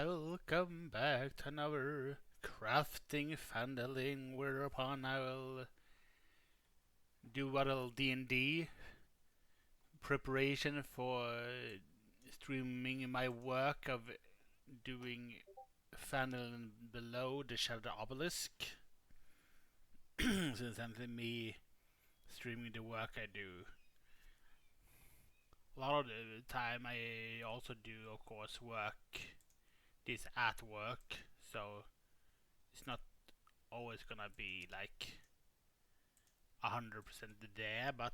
Welcome back to another crafting Phandelver, whereupon I will do a little D&D preparation for streaming my work of doing Phandelver below the Shadow Obelisk. So essentially me streaming the work I do. A lot of the time I also do, of course, work this at work, so it's not always gonna be like 100% there, but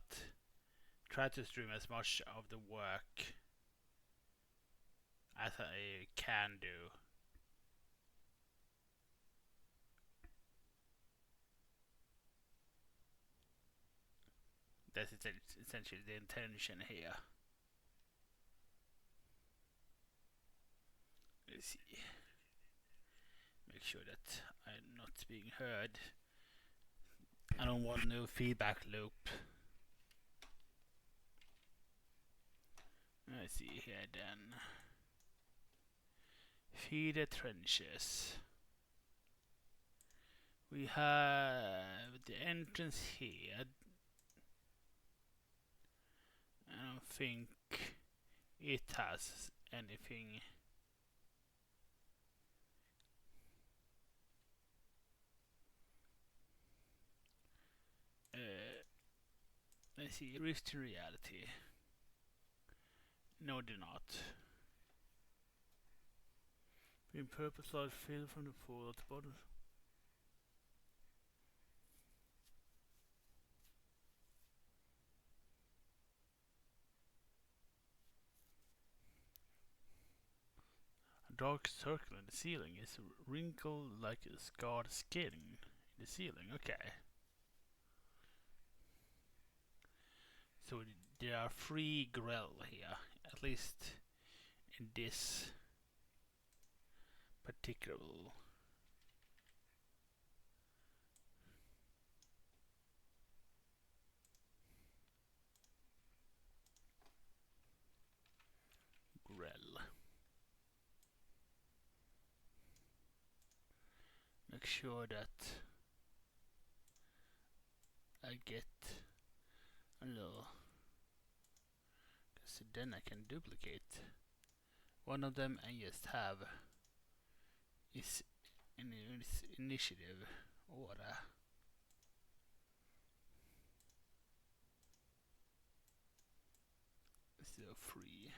try to stream as much of the work as I can do. That's essentially the intention here. Let's see. Make sure that I'm not being heard. I don't want no feedback loop. Let's see here then. Feed the trenches. We have the entrance here. I don't think it has anything. Let's see, Rift to Reality. No, do not. Green purple slide fill from the pool at the bottom. A dark circle in the ceiling is wrinkled like a scarred skin in the ceiling. Okay. So there are 3 Grell here, at least in this particular Grell. Make sure that I get a little, because then I can duplicate one of them and just have is in initiative order. So 3.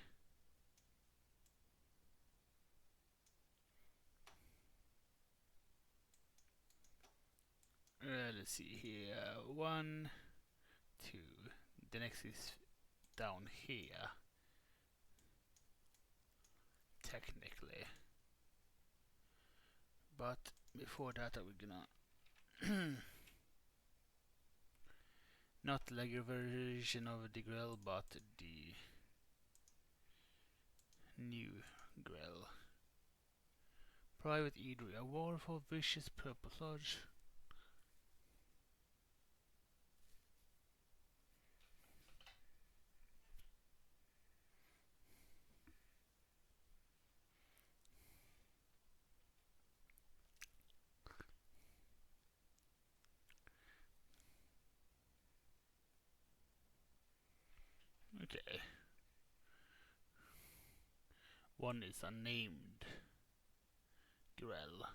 Let's see here. 1, 2. The next is down here. Technically. But before that, we're gonna not like a version of the Grell, but the new Grell. Private Eatery, a war for vicious purple lodge. Okay. One is unnamed Grell.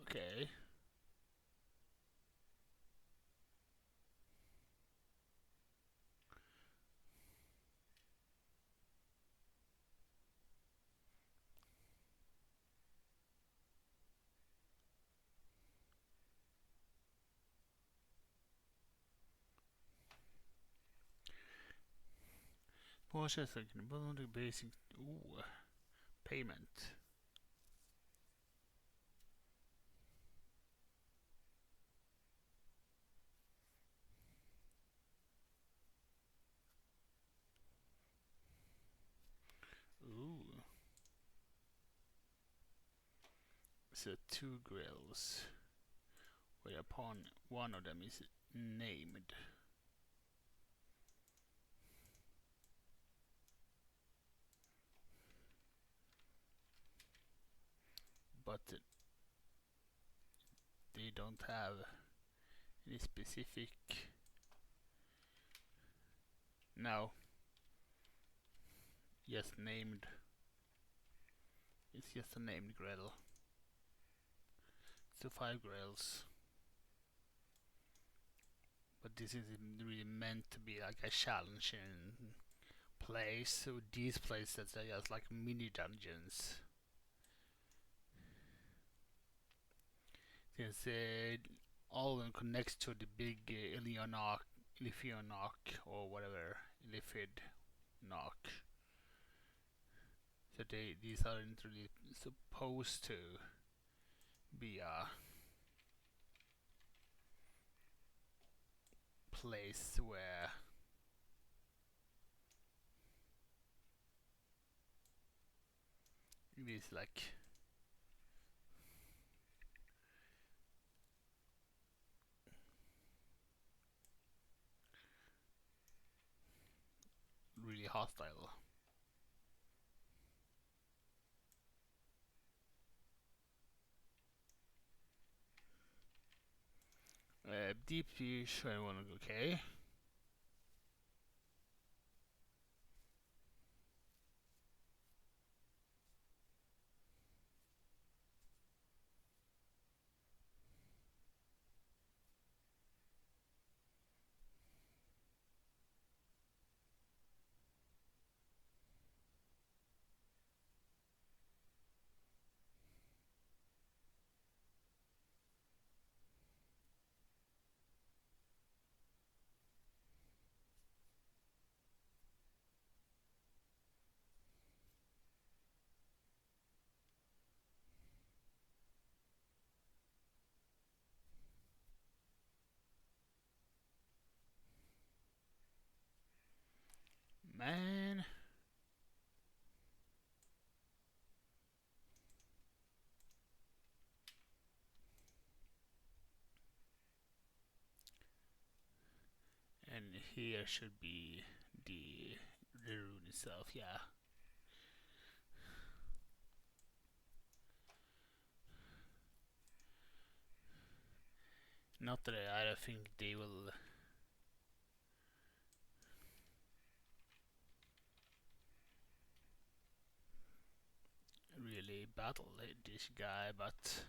Okay. Porsche second the basic payment. Ooh. So 2 Grills. whereupon one of them is named. But they don't have any specific. No, just named. It's just a named Gretel. So 5 Grels. But this isn't really meant to be like a challenging place. So these places are just like mini dungeons. Since all of them connects to the big Ilionok, or whatever, Ilifidnok. So these aren't really supposed to be a place where it is like really hostile. Deep fish, I wanna go okay. Man. And here should be the rune itself, yeah. Not that I don't think they will really battle this guy, but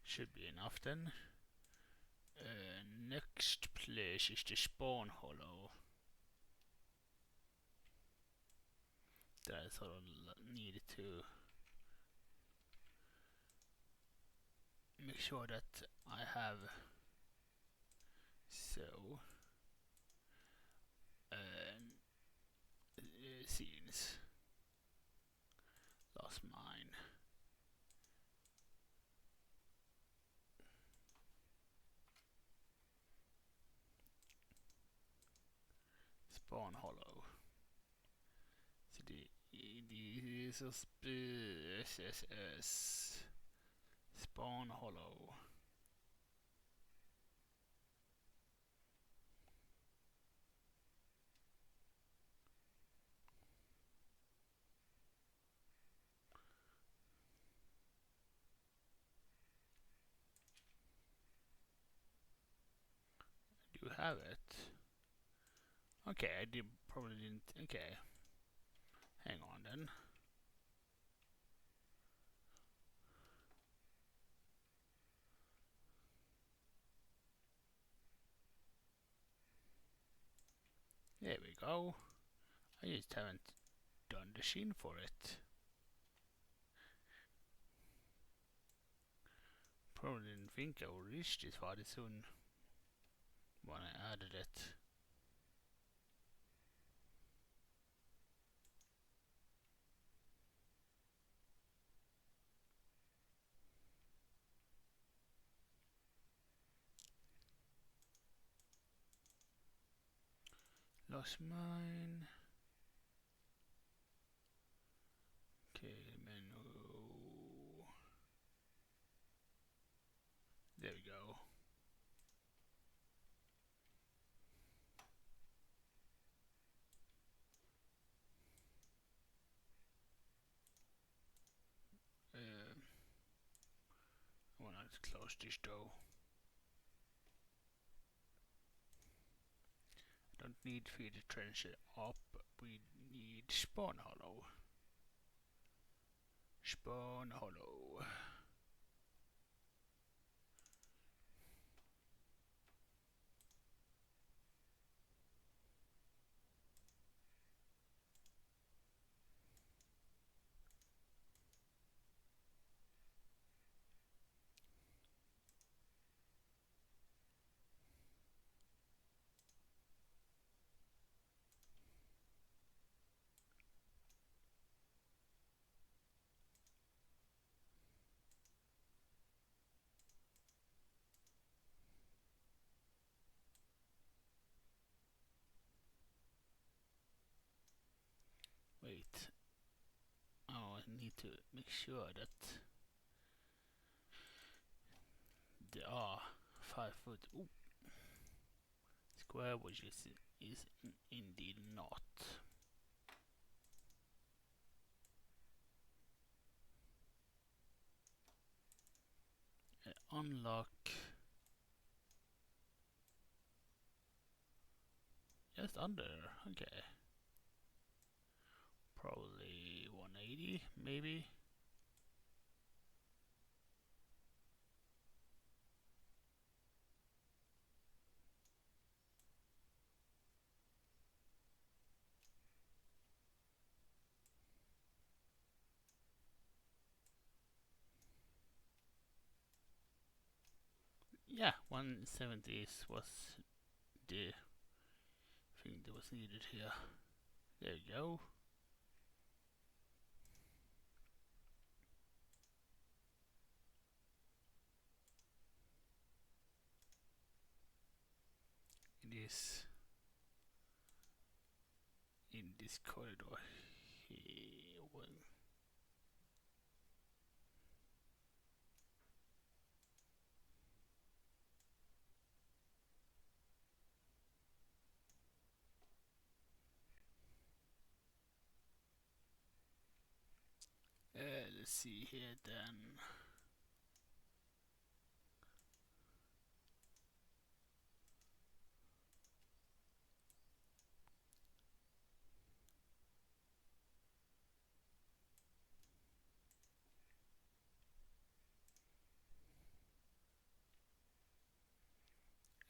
should be enough then. Next place is the spawn hollow. That I sort of needed to make sure that I have. So scenes. Lost mine. Spawn hollow. Så det är så spawn hollow. Do you have it? Okay, I probably didn't. Okay. Hang on then. There we go. I just haven't done the sheen for it. Probably didn't think I would reach this far this soon when I added it. plus mine. Okay, menu. There we go. I wanna close this though. Don't need feed the trench up. We need spawn hollow. Spawn hollow. Wait. Oh, I need to make sure that there are 5 foot square, which is indeed not. Unlock just under. Okay, probably 180 maybe. Yeah, 170 was the thing that was needed here. There you go. It is in this corridor here. Let's see here then.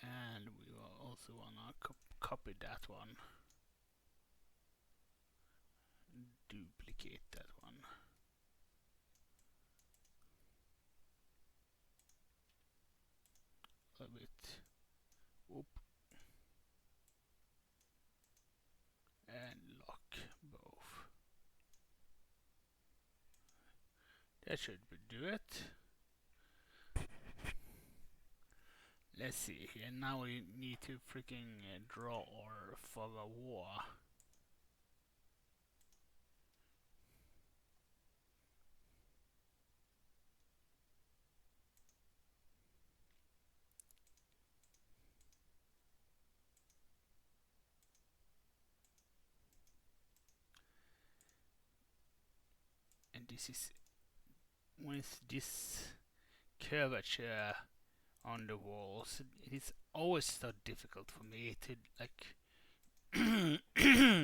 And we will also wanna copy that one. Duplicate that one. A bit. Oop. And lock both. That should do it. Let's see here. Now we need to freaking draw our fog of war. And this is with this curvature on the walls. It's always so difficult for me to like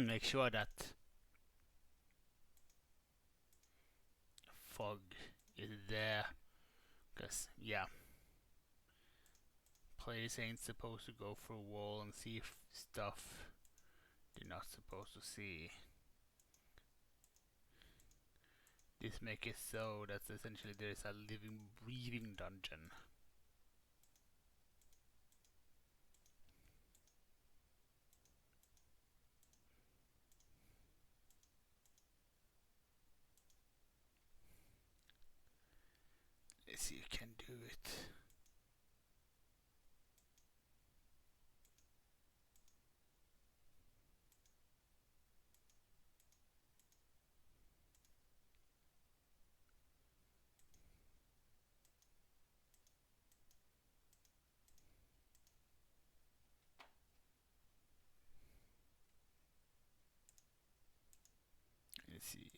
make sure that fog is there, because yeah, players ain't supposed to go through a wall and see stuff they're not supposed to see. This makes it so that essentially there is a living, breathing dungeon. Let's see if you can do it. Let's see.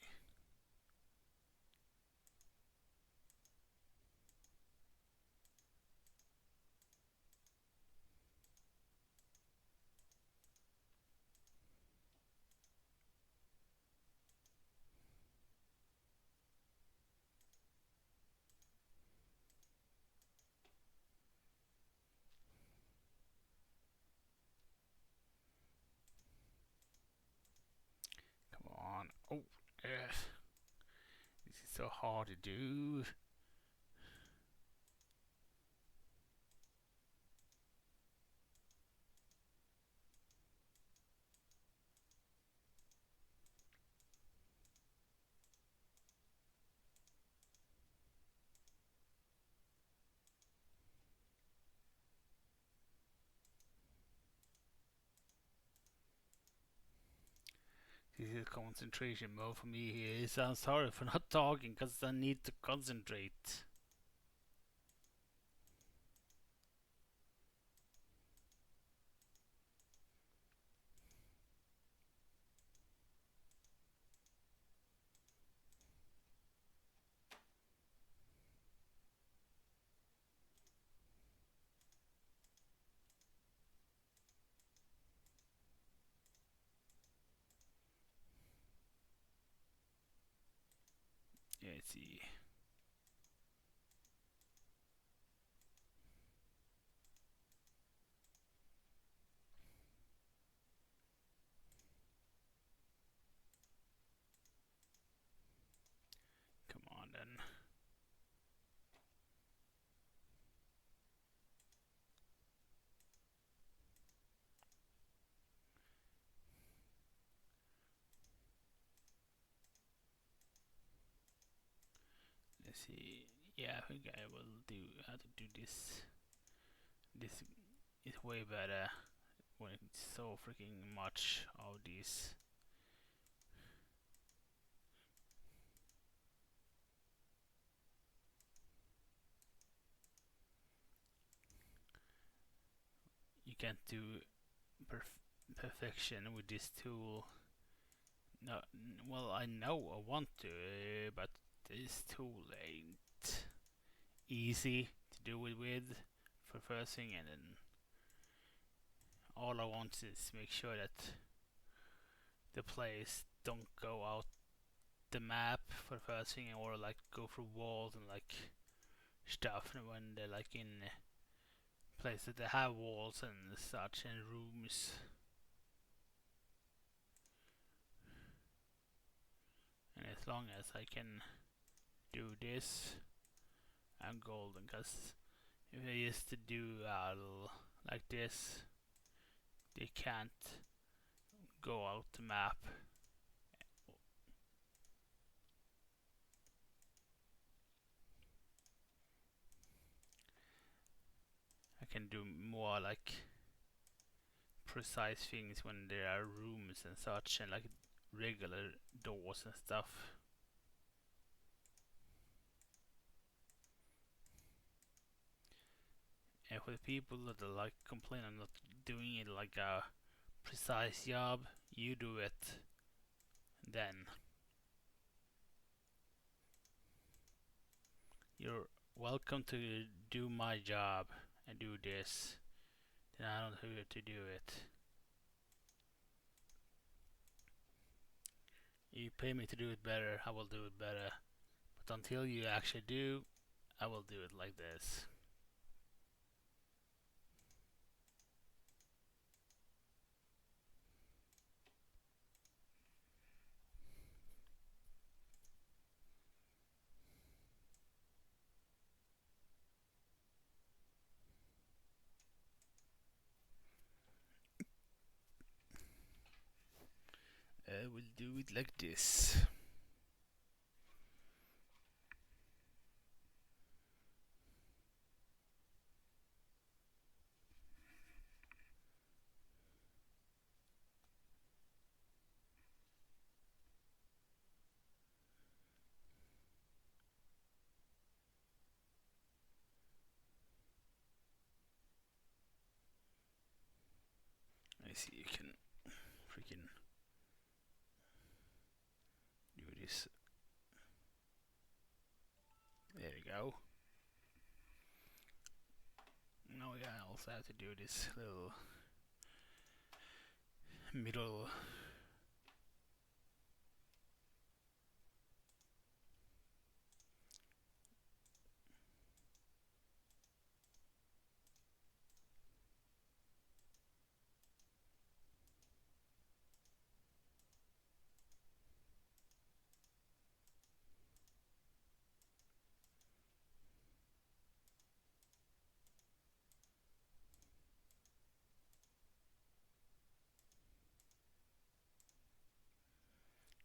Come on. Oh, yes. This is so hard to do. This is concentration mode for me here. So I'm sorry for not talking because I need to concentrate. Yeah, let's see. Come on then. Let's see. Yeah, I think I will do how to do this. This is way better when it's so freaking much of these. You can't do perfection with this tool. No, well, I know I want to, but this tool ain't easy to do it with for first thing, and then all I want is make sure that the players don't go out the map for first thing, or like go through walls and like stuff when they're like in places that have walls and such and rooms. And as long as I can do this, I'm golden. Cause if I used to do like this, they can't go out the map. I can do more like precise things when there are rooms and such, and like regular doors and stuff. And for the people that are like complain I'm not doing it like a precise job, you do it then. You're welcome to do my job and do this. Then I don't have to do it. You pay me to do it better, I will do it better. But until you actually do, I will do it like this. I will do it like this. I see you can freaking place. There we go. Now I also have to do this little middle.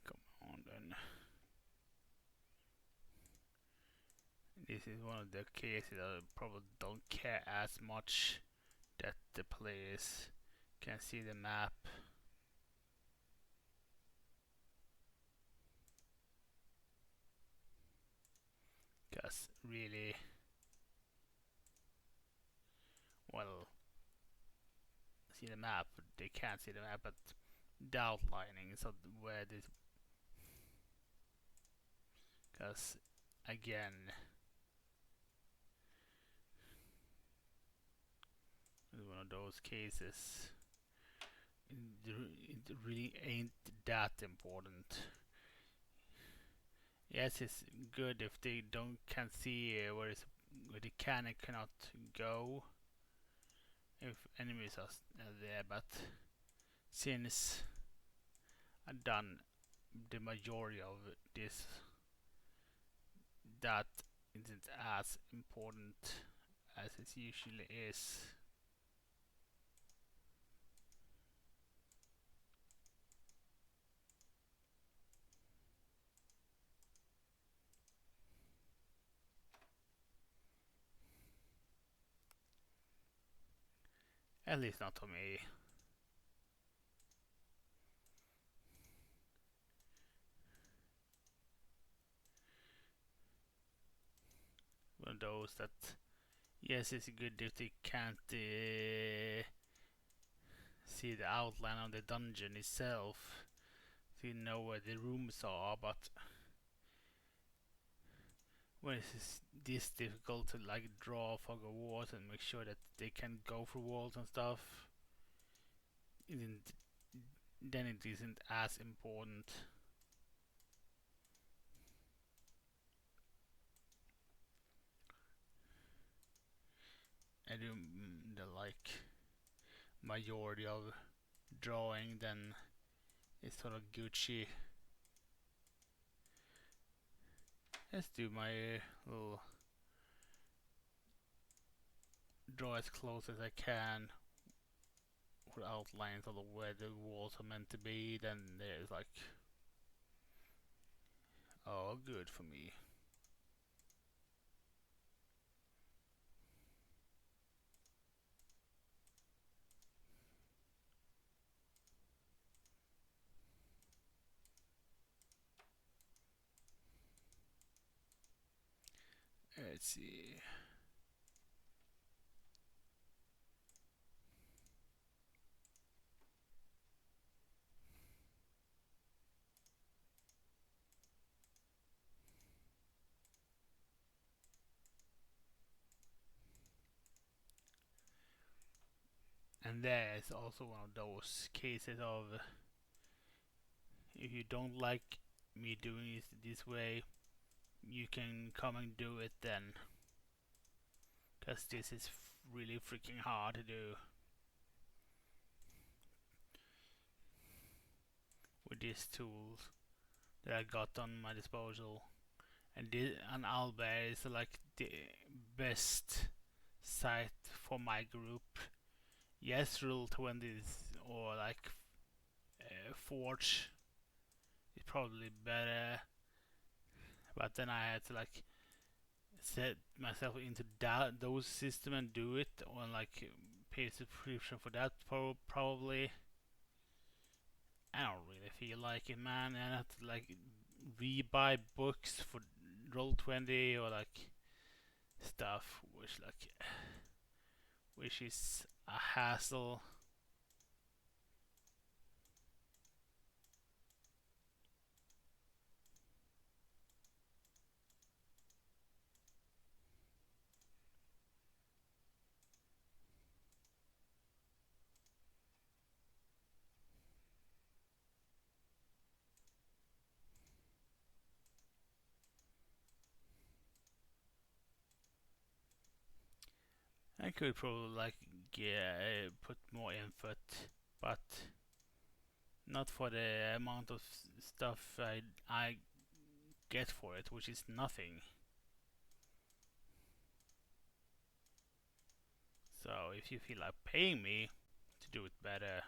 Come on then. This is one of the cases I probably don't care as much that the players can see the map. Because really, well, see the map, they can't see the map, but the outlining, so where this, because again, it's one of those cases, it really ain't that important. Yes, it's good if they can't see where the cannon cannot go if enemies are there, but since I've done the majority of this, that isn't as important as it usually is. At least not to me. One of those that, yes, it's good if they can't see the outline of the dungeon itself, so you know where the rooms are, but when it's this difficult to like draw fog of walls and make sure that they can go through walls and stuff, then it isn't as important. I do the like majority of drawing, then it's sort of Gucci. Let's do my little draw as close as I can with outlines of where the walls are meant to be. Then there's like, oh, good for me. Let's see. And there's also one of those cases of if you don't like me doing it this way, you can come and do it then. Because this is really freaking hard to do with these tools that I got on my disposal. And Albert is like the best site for my group. Yes, Roll20 or like Forge is probably better, but then I had to like set myself into those system and do it, or like pay subscription for that probably. I don't really feel like it, man. I have to like rebuy books for Roll20 or like stuff, which is a hassle. I could probably like put more input, but not for the amount of stuff I get for it, which is nothing. So if you feel like paying me to do it better,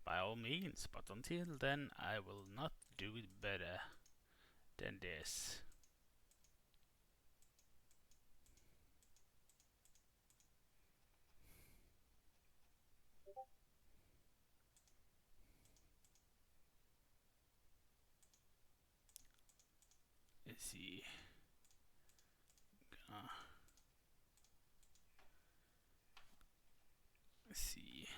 by all means, but until then I will not do it better than this. Let's see. Let's see.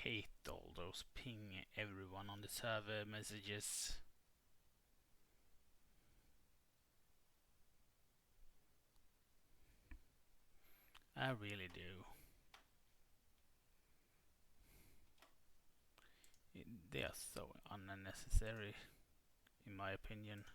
Hate all those ping everyone on the server messages. I really do. They are so unnecessary, in my opinion.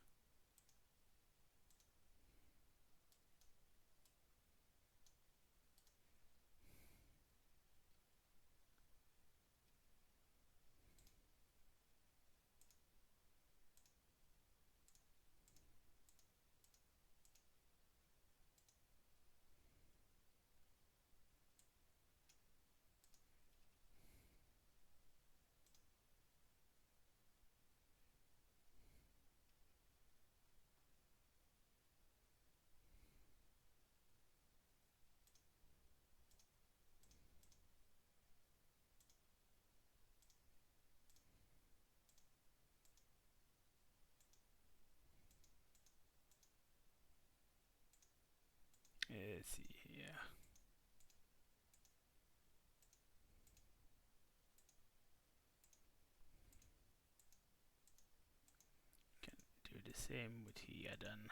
Let's see here. Can do the same with here then.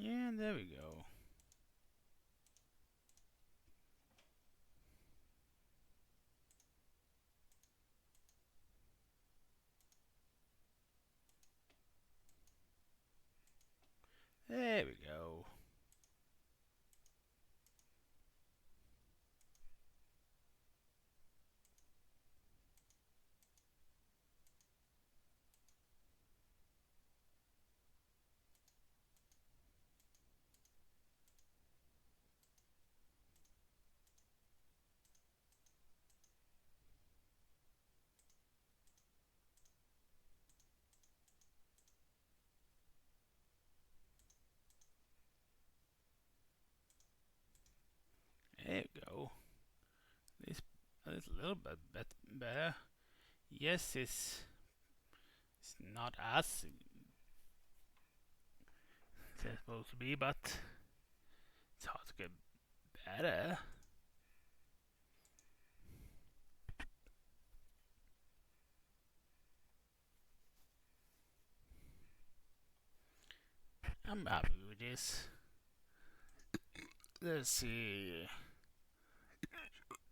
Yeah, there we go. There we go. There we go. This is a little bit better. Yes, it's not as it's supposed to be, but it's hard to get better. I'm happy with this. Let's see.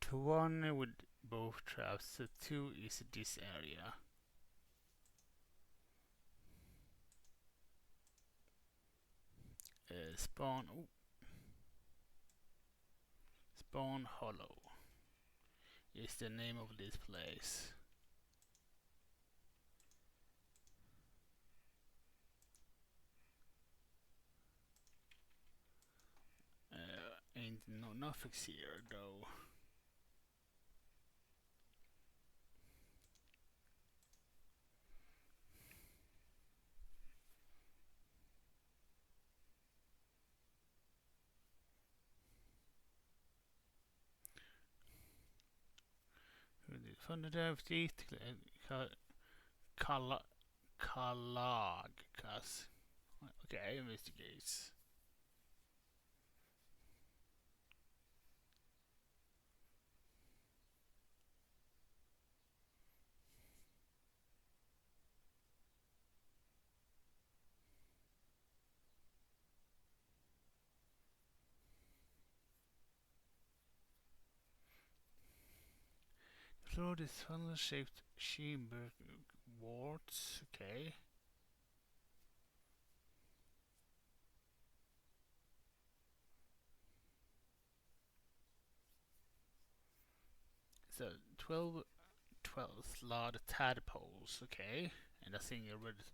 To one with both traps, so 2 is this area. Spawn. Ooh. Spawn Hollow is the name of this place. Ain't no nothing's here though. Phandelver dit Kalagkas. Okay, investigates. Through this funnel-shaped chamber wards. Okay. So 12 slot tadpoles. Okay, and I think it would.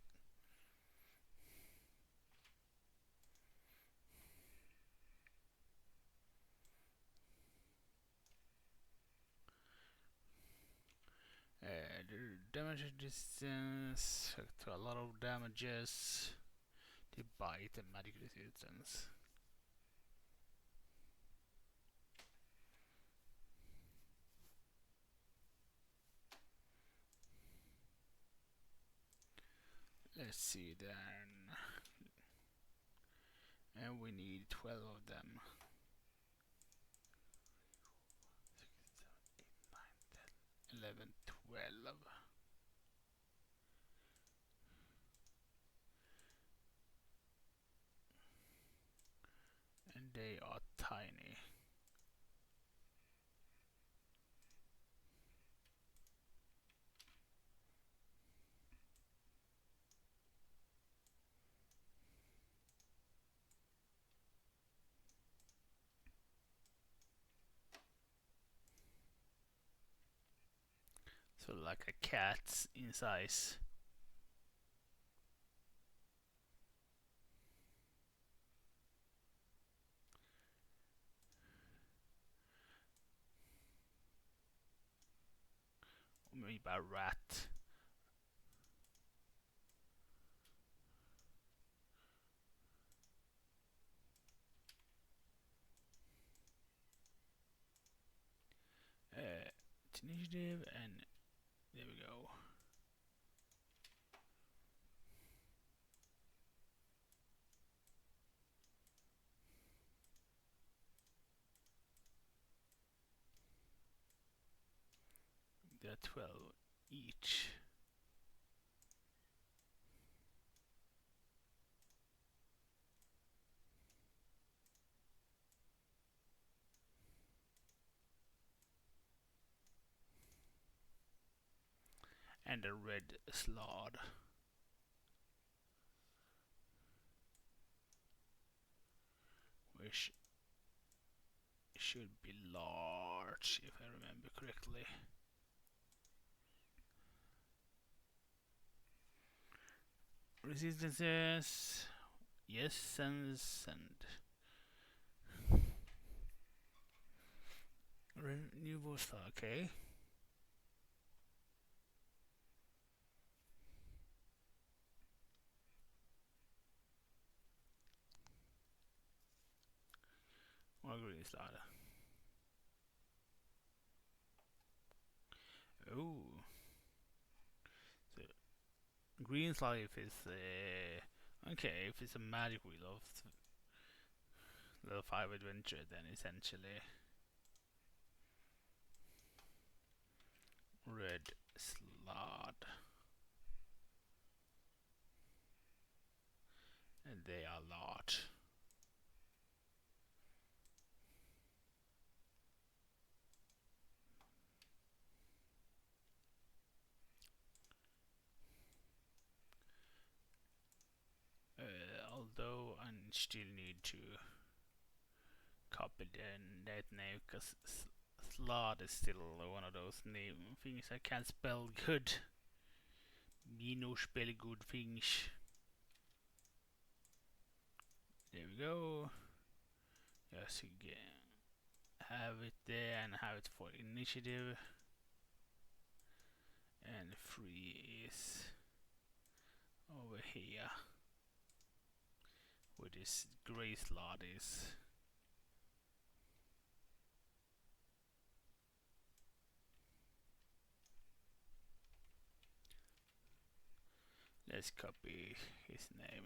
The damage distance to a lot of damages. The bite and magic resistance. Let's see then. And we need 12 of them. 6, 7, 8, 9, 10, 11, 12. And they are tiny. So like a cat in size. Or maybe a rat. Initiative, and there we go. There are 12 each. and a red slot, which should be large if I remember correctly. Resistances, yes, and renewable slot, okay. Or green slot. Oh, so green slot if it's okay, if it's a magic wheel of level 5 adventure, then essentially red slot, and they are large. Although I still need to copy that name because slot is still one of those name things I can't spell good. Me no spell good things. There we go. Just again, have it there and have it for initiative. And 3 is over here. Where this grey slot is. Let's copy his name.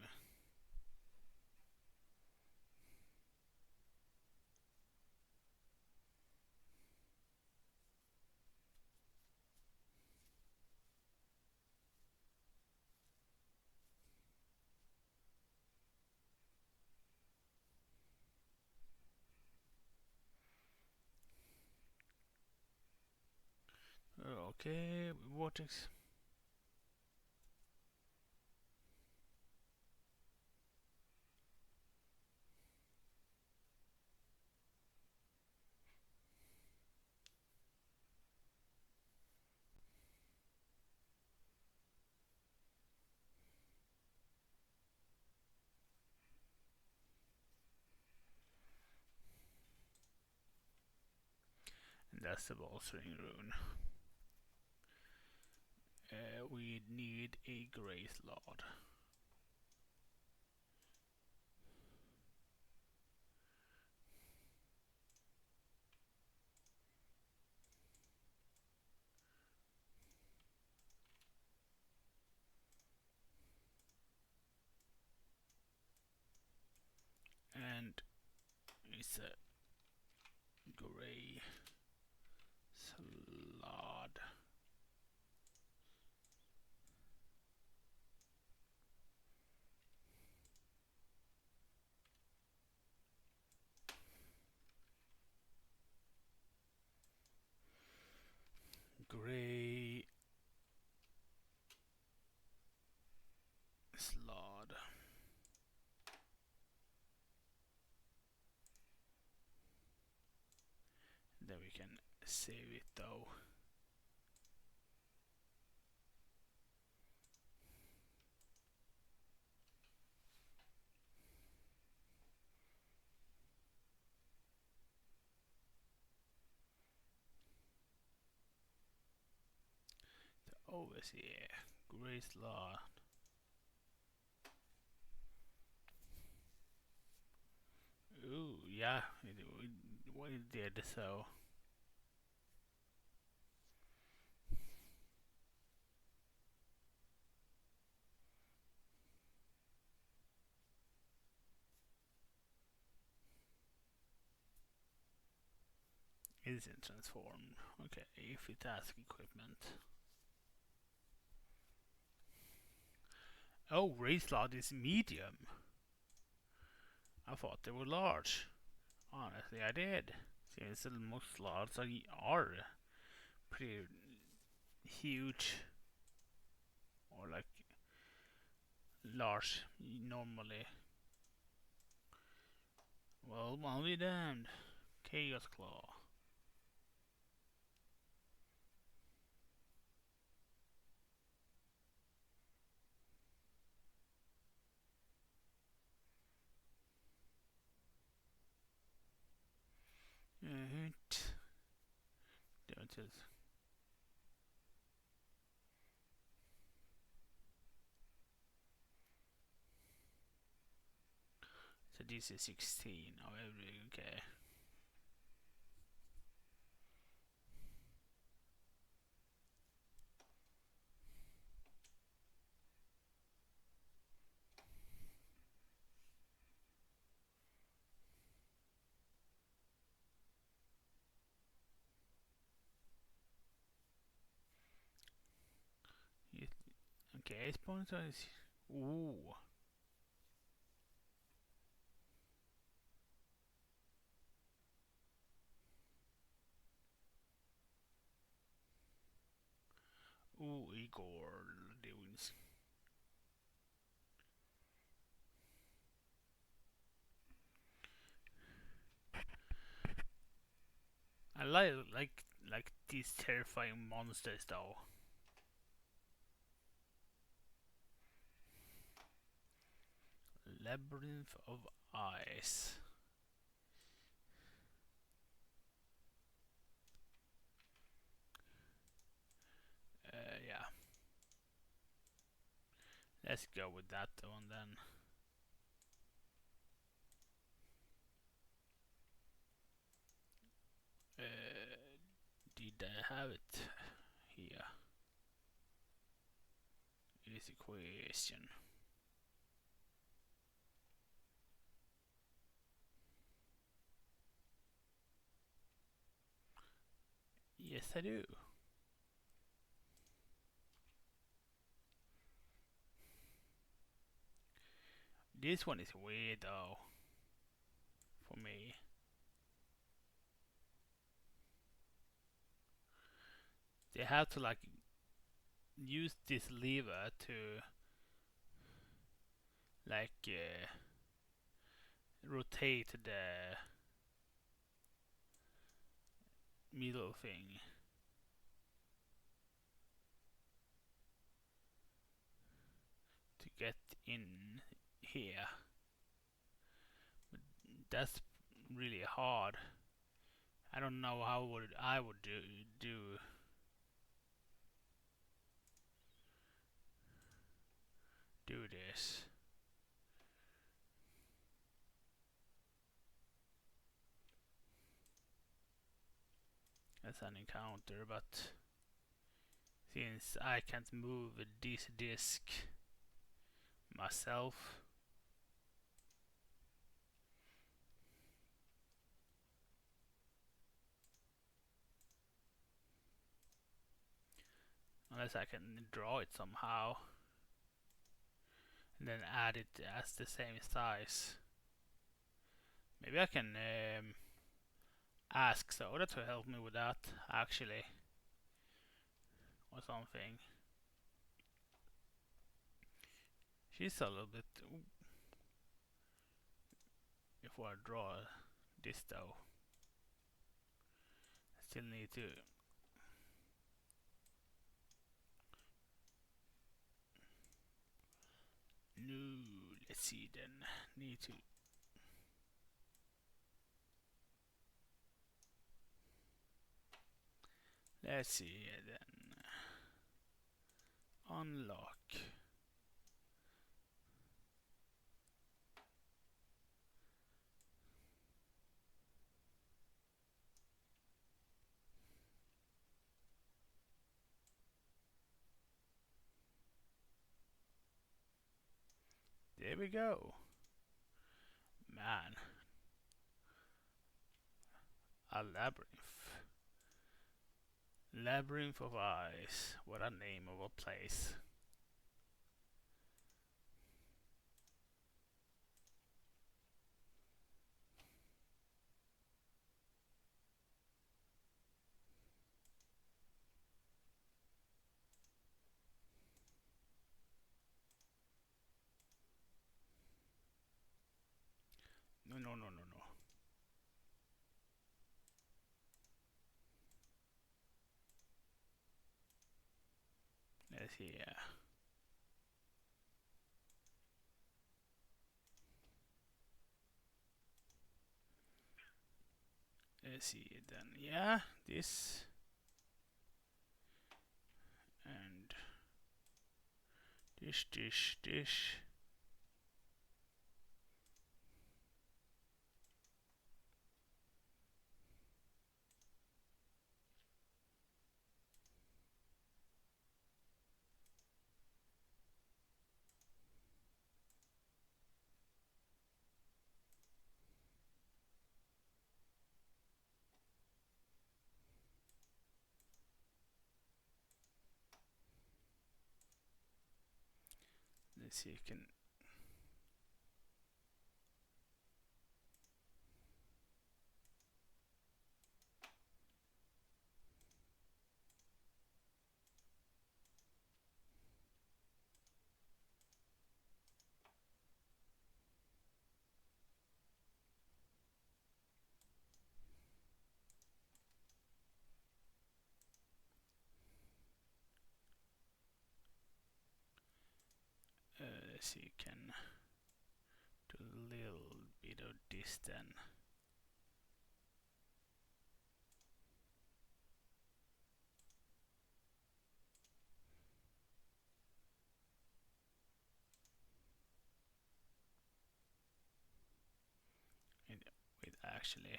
Okay, vortex. And that's the bolstering rune. We need a grey slot. And it's a grey slot. Grey slot. Then we can save it though. The overseer, grey slot. Ooh, yeah, it did so. Isn't transformed. Okay, if it asks equipment. Oh, grey slot is medium. I thought they were large. Honestly, I did. Since most slots are pretty huge. or like large normally. Well, one be damned. Chaos Claw. There it is. So this is 16. Oh, okay. Okay, sponsor is. Ooh. Ooh, Igor Lewins. I like these terrifying monsters though. Labyrinth of Eyes. Yeah. Let's go with that one then. Did I have it here? It is a question. Yes, I do. This one is weird though, for me. They have to like use this lever to like rotate the middle thing. To get in here. But that's really hard. I don't know how I would do this. As an encounter, but since I can't move this disc myself, unless I can draw it somehow and then add it as the same size. Maybe I can ask Soda to help me with that actually, or something. She's a little bit. Ooh. Before I draw this though, I still need to. No, let's see then. Need to. Let's see then. Unlock. There we go. Man. A labyrinth. Labyrinth of Eyes. What a name of a place. No, no, no, no. Let's see. Let's see then. Yeah, this and this. Let's see, you can. Let's see, you can do a little bit of this then. Wait, actually.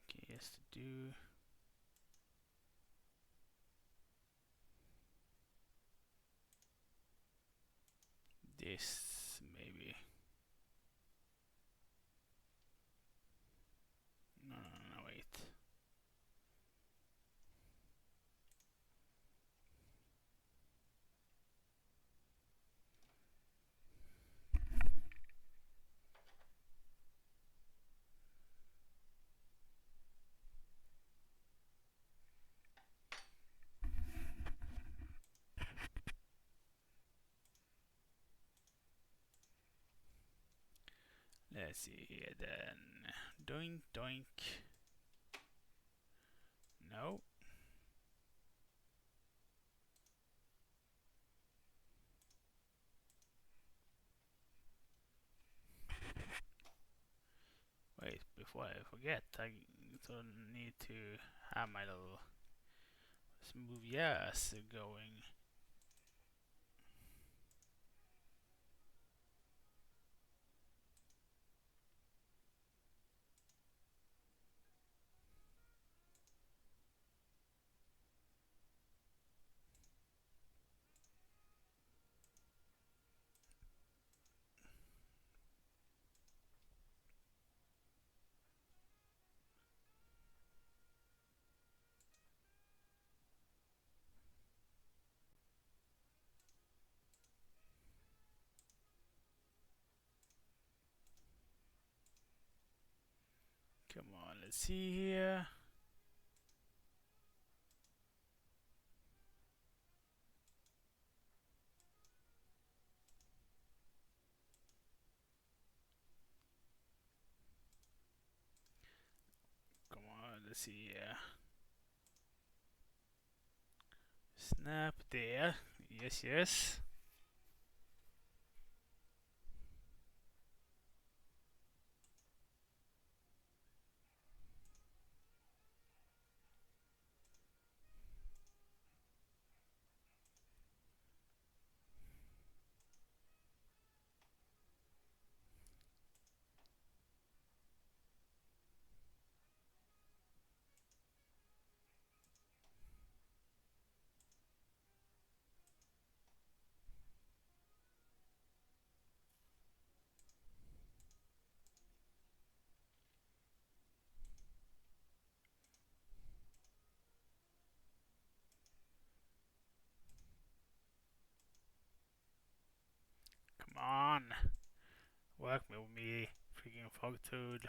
Okay, yes, to do. This maybe. No, no, no, wait. Let's see here then. Doink, doink. No. Wait, before I forget, I sort of need to have my little smooth yes going. Come on, let's see here. Come on, let's see here. Snap there. Yes, yes. Come on. Work with me, freaking Fogtoad.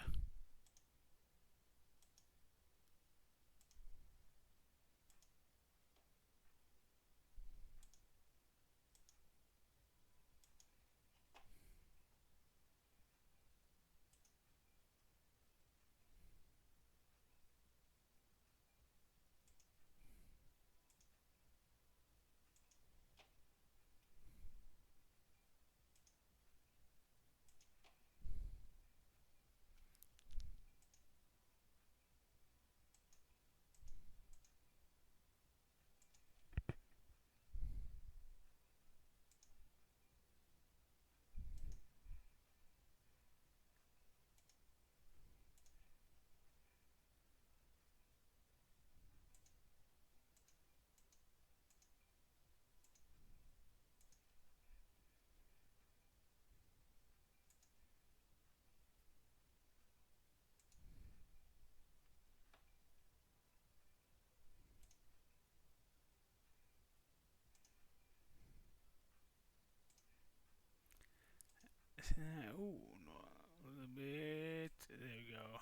Ooh, no, a little bit. There we go.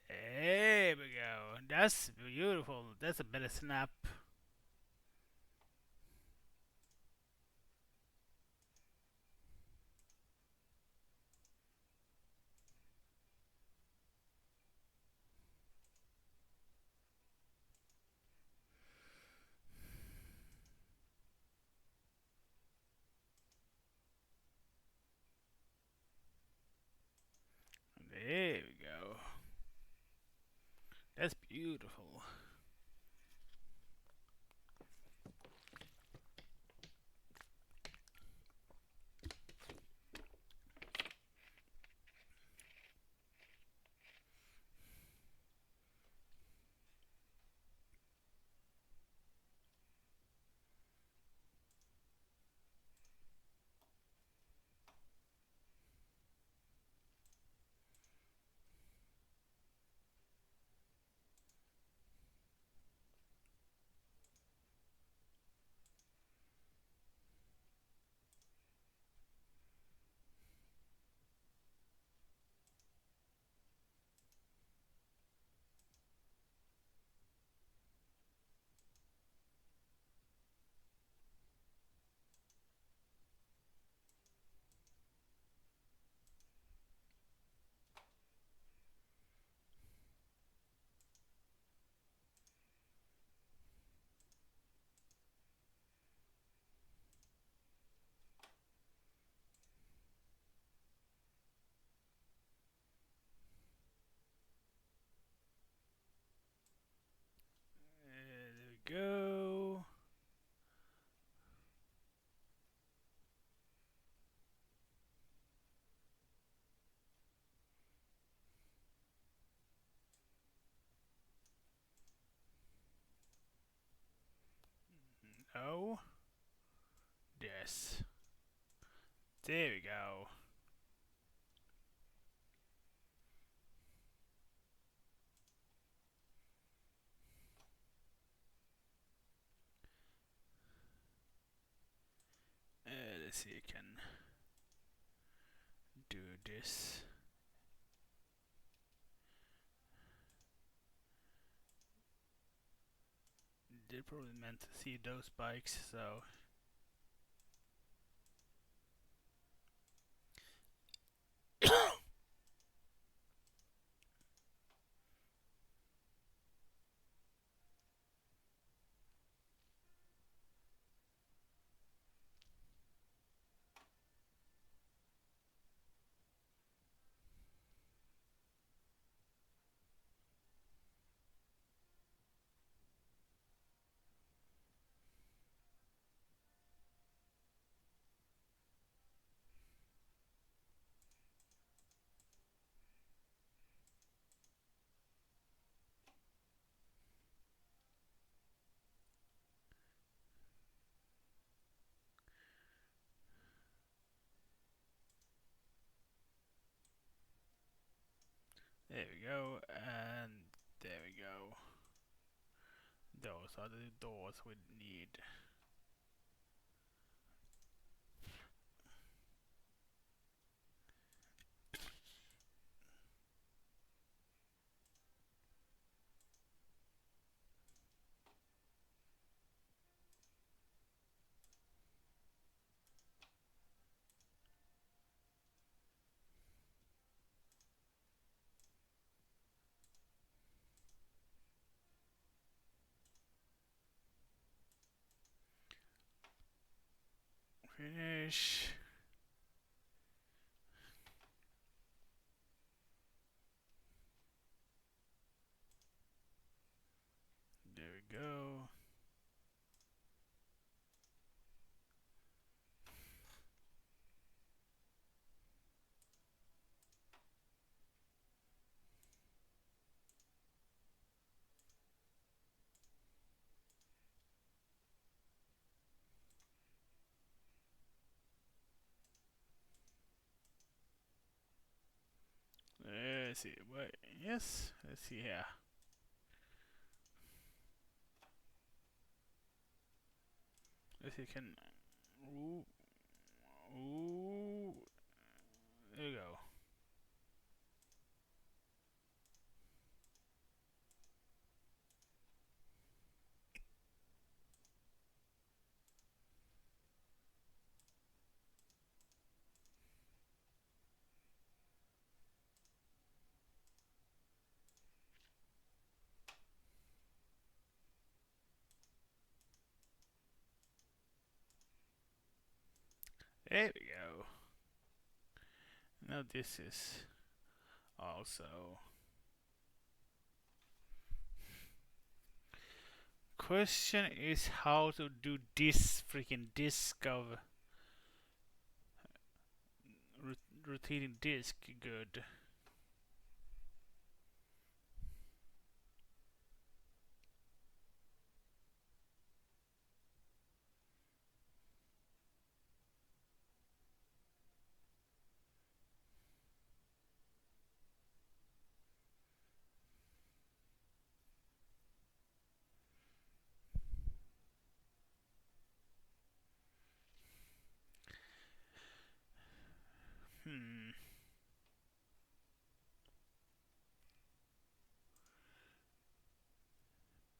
There we go. That's beautiful. That's a better snap. There we go. That's beautiful. There we go. No. Yes. There we go. Let's see, I can do this. They probably meant to see those spikes, so. There we go, and there we go. Those are the doors we need. Finish. There we go. Let's see. Wait. Yes. Let's see here. Let's see. Can Ooh, ooh. There you go. There we go. Now this is also. Question is how to do this freaking disc of rotating disc good. Hmm.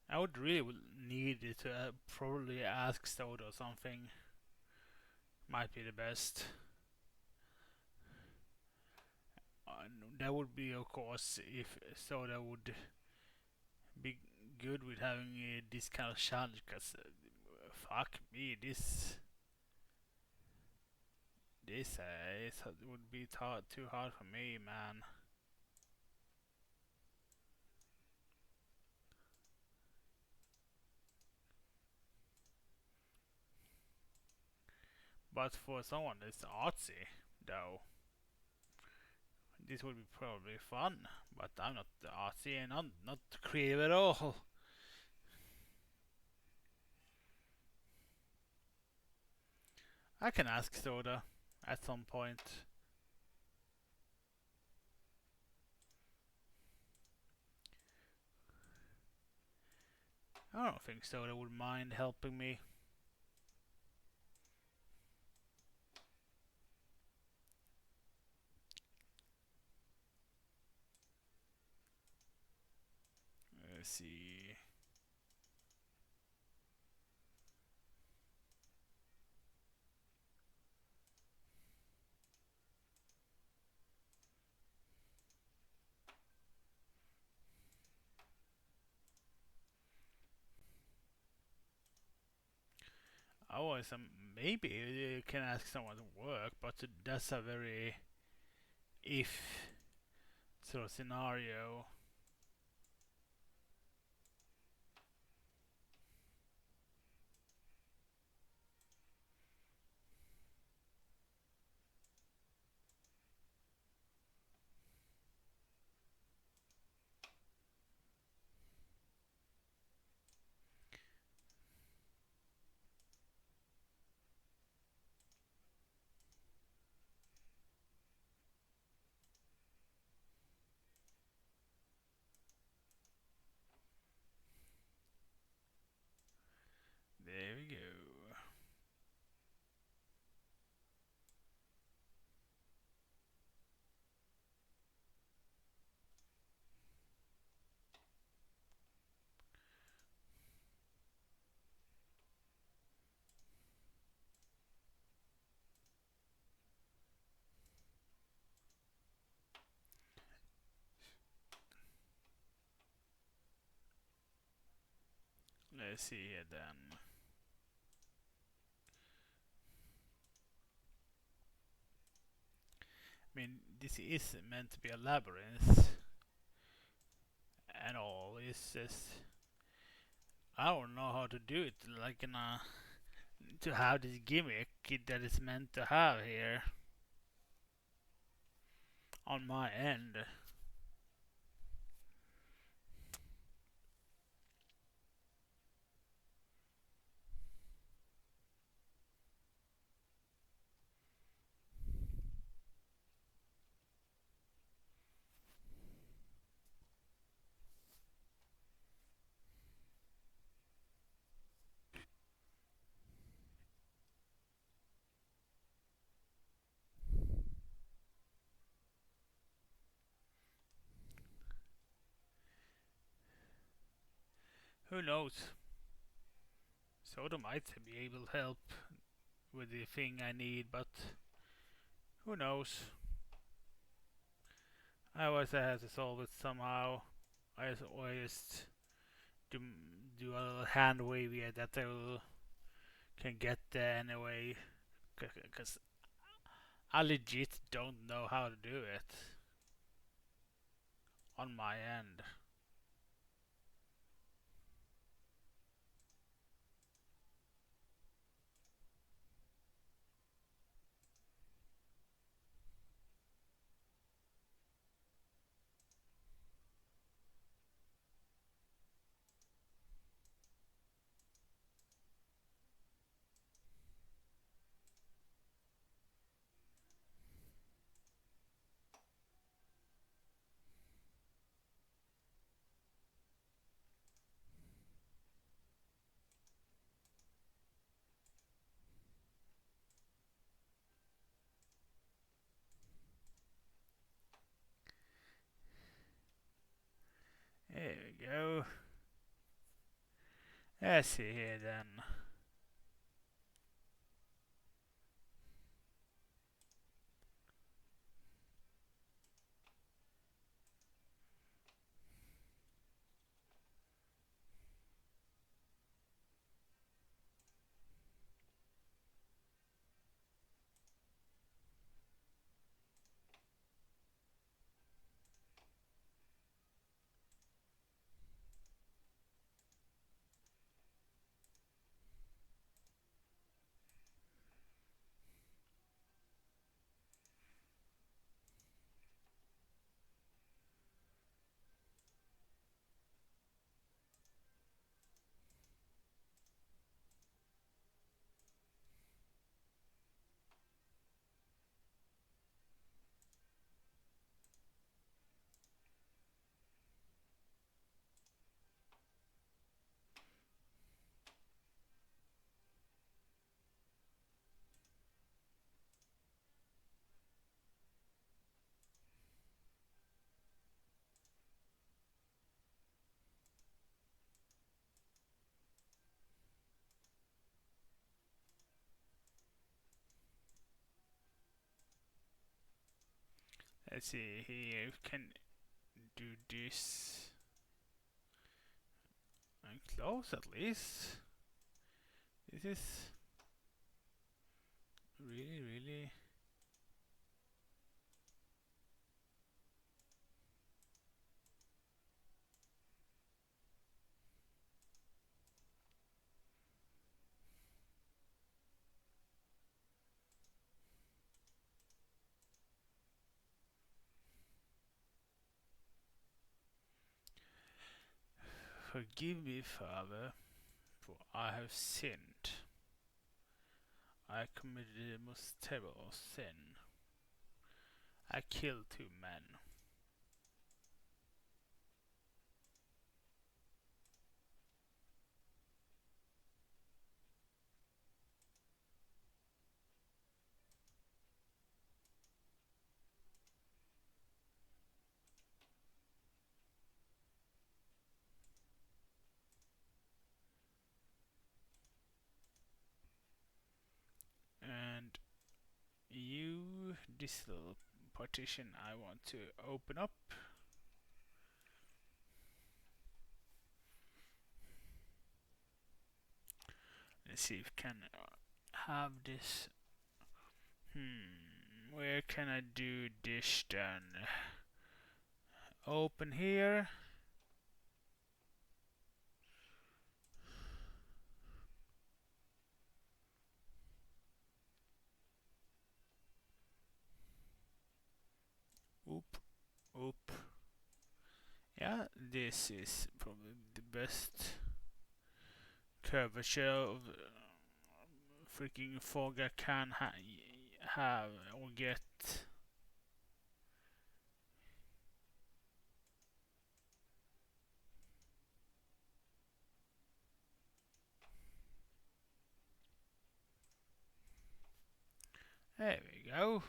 I would really need it to probably ask Soda or something. Might be the best. That would be, of course, if Soda would be good with having this kind of challenge. Cause fuck me, this would be too hard for me, man. But for someone that's artsy, though, this would be probably fun. But I'm not artsy and I'm not creative at all. I can ask Soda at some point. I don't think Soda would mind helping me. Let's see. Otherwise, maybe you can ask someone to work, but that's a very if sort of scenario. There we go. Let's see here then. I mean, this is meant to be a labyrinth and all. It's just I don't know how to do it. Like in a to have this gimmick that is meant to have here on my end. Who knows? Soda might be able to help with the thing I need, but who knows? I always have to solve it somehow. I just always do, do a little hand wavy that I can get there anyway. Because I legit don't know how to do it on my end. There we go. Let's see here then. Let's see here. We can do this. And close at least. This is really. Forgive me, Father, for I have sinned. I committed a most terrible sin. I killed 2 men. And this little partition I want to open up. Let's see if we can have this. Where can I do this then? Open here. Oop. Yeah, this is probably the best curvature of freaking fog I can have or get. There we go.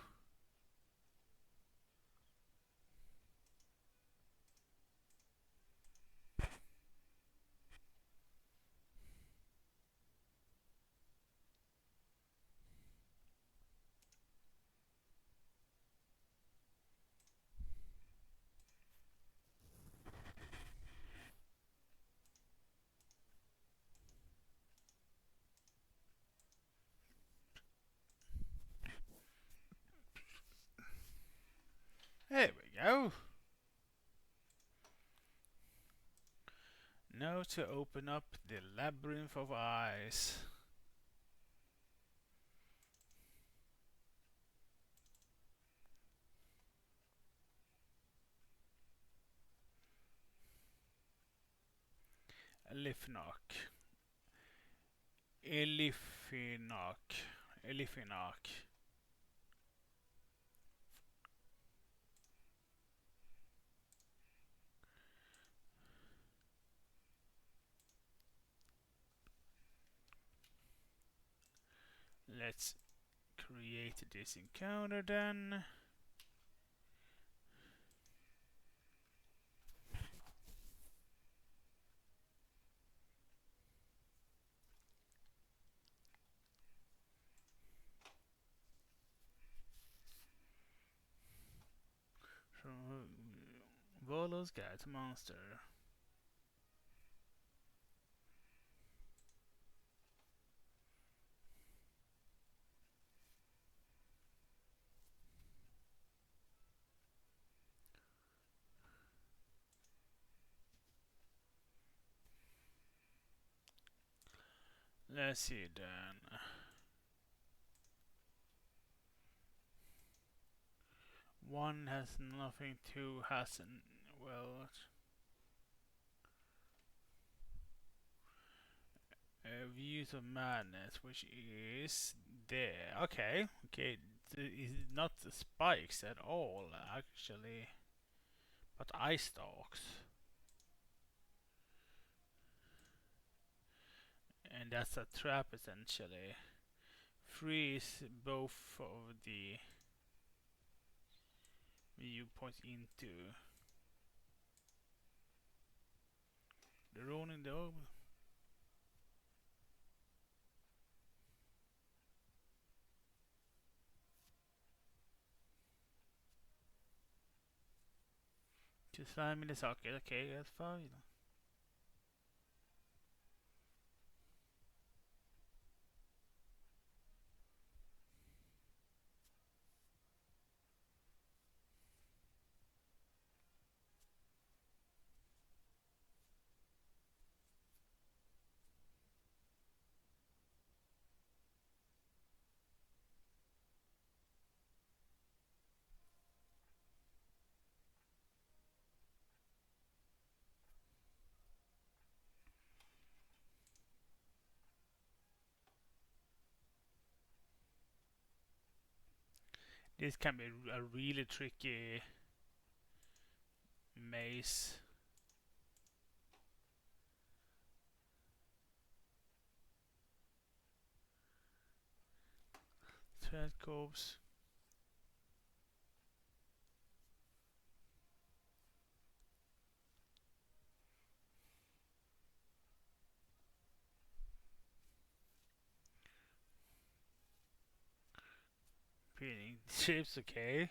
Oh! Now to open up the labyrinth of eyes. Elifnock. Elifinock. Elifinock. Let's create this encounter then. Volo's Guide to Monster. Let's see then. One has nothing, two has an, well, Views of Madness, which is there. Okay, okay, it's not the spikes at all, actually, but eye stalks. And that's a trap essentially. Freeze both of the viewpoints into the rolling the orb. Just 5 milliseconds. Okay, that's fine. This can be a really tricky maze. Thread coves. Peeling chips, okay.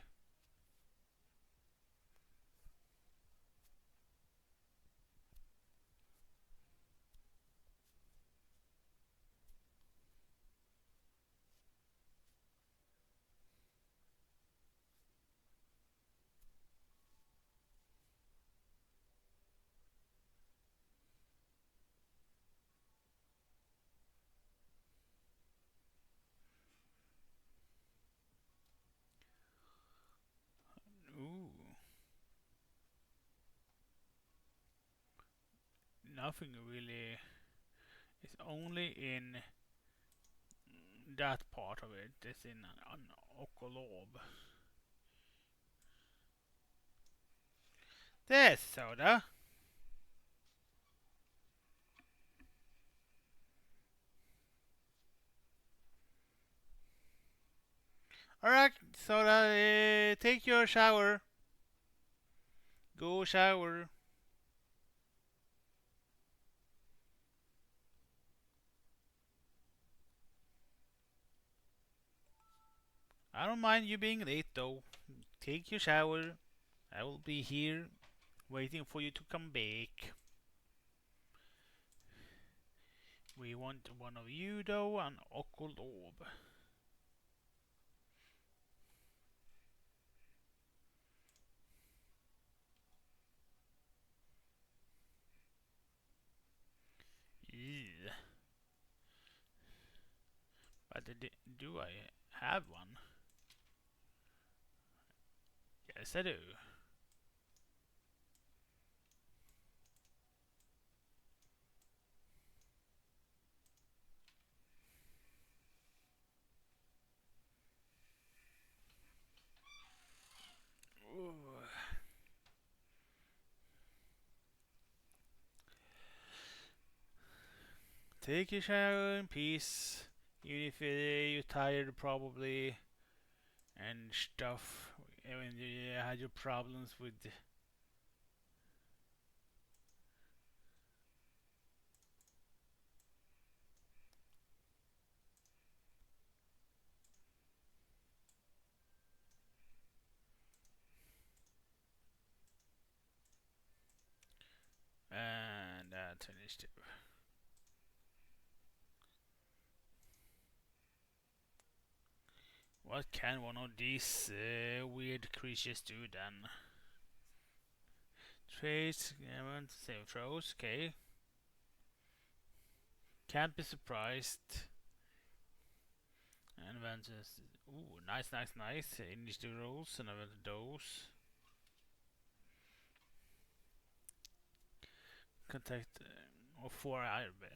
Ooh. Nothing really. It's only in that part of it. It's in an Okolob. There's soda. Alright, soda, take your shower. Go shower. I don't mind you being late though. Take your shower. I will be here waiting for you to come back. We want one of you though, an occult orb. Do I have one? Yes, I do. Ooh. Take your shower in peace. Even if you're tired, probably, and stuff. When you had your problems with. And that's finished too. What can one of these weird creatures do then? Trace, save throws, okay. Can't be surprised. And then just. Ooh, nice, nice, nice. Initiative rolls, and then those. Contact. Or 4 iron bear.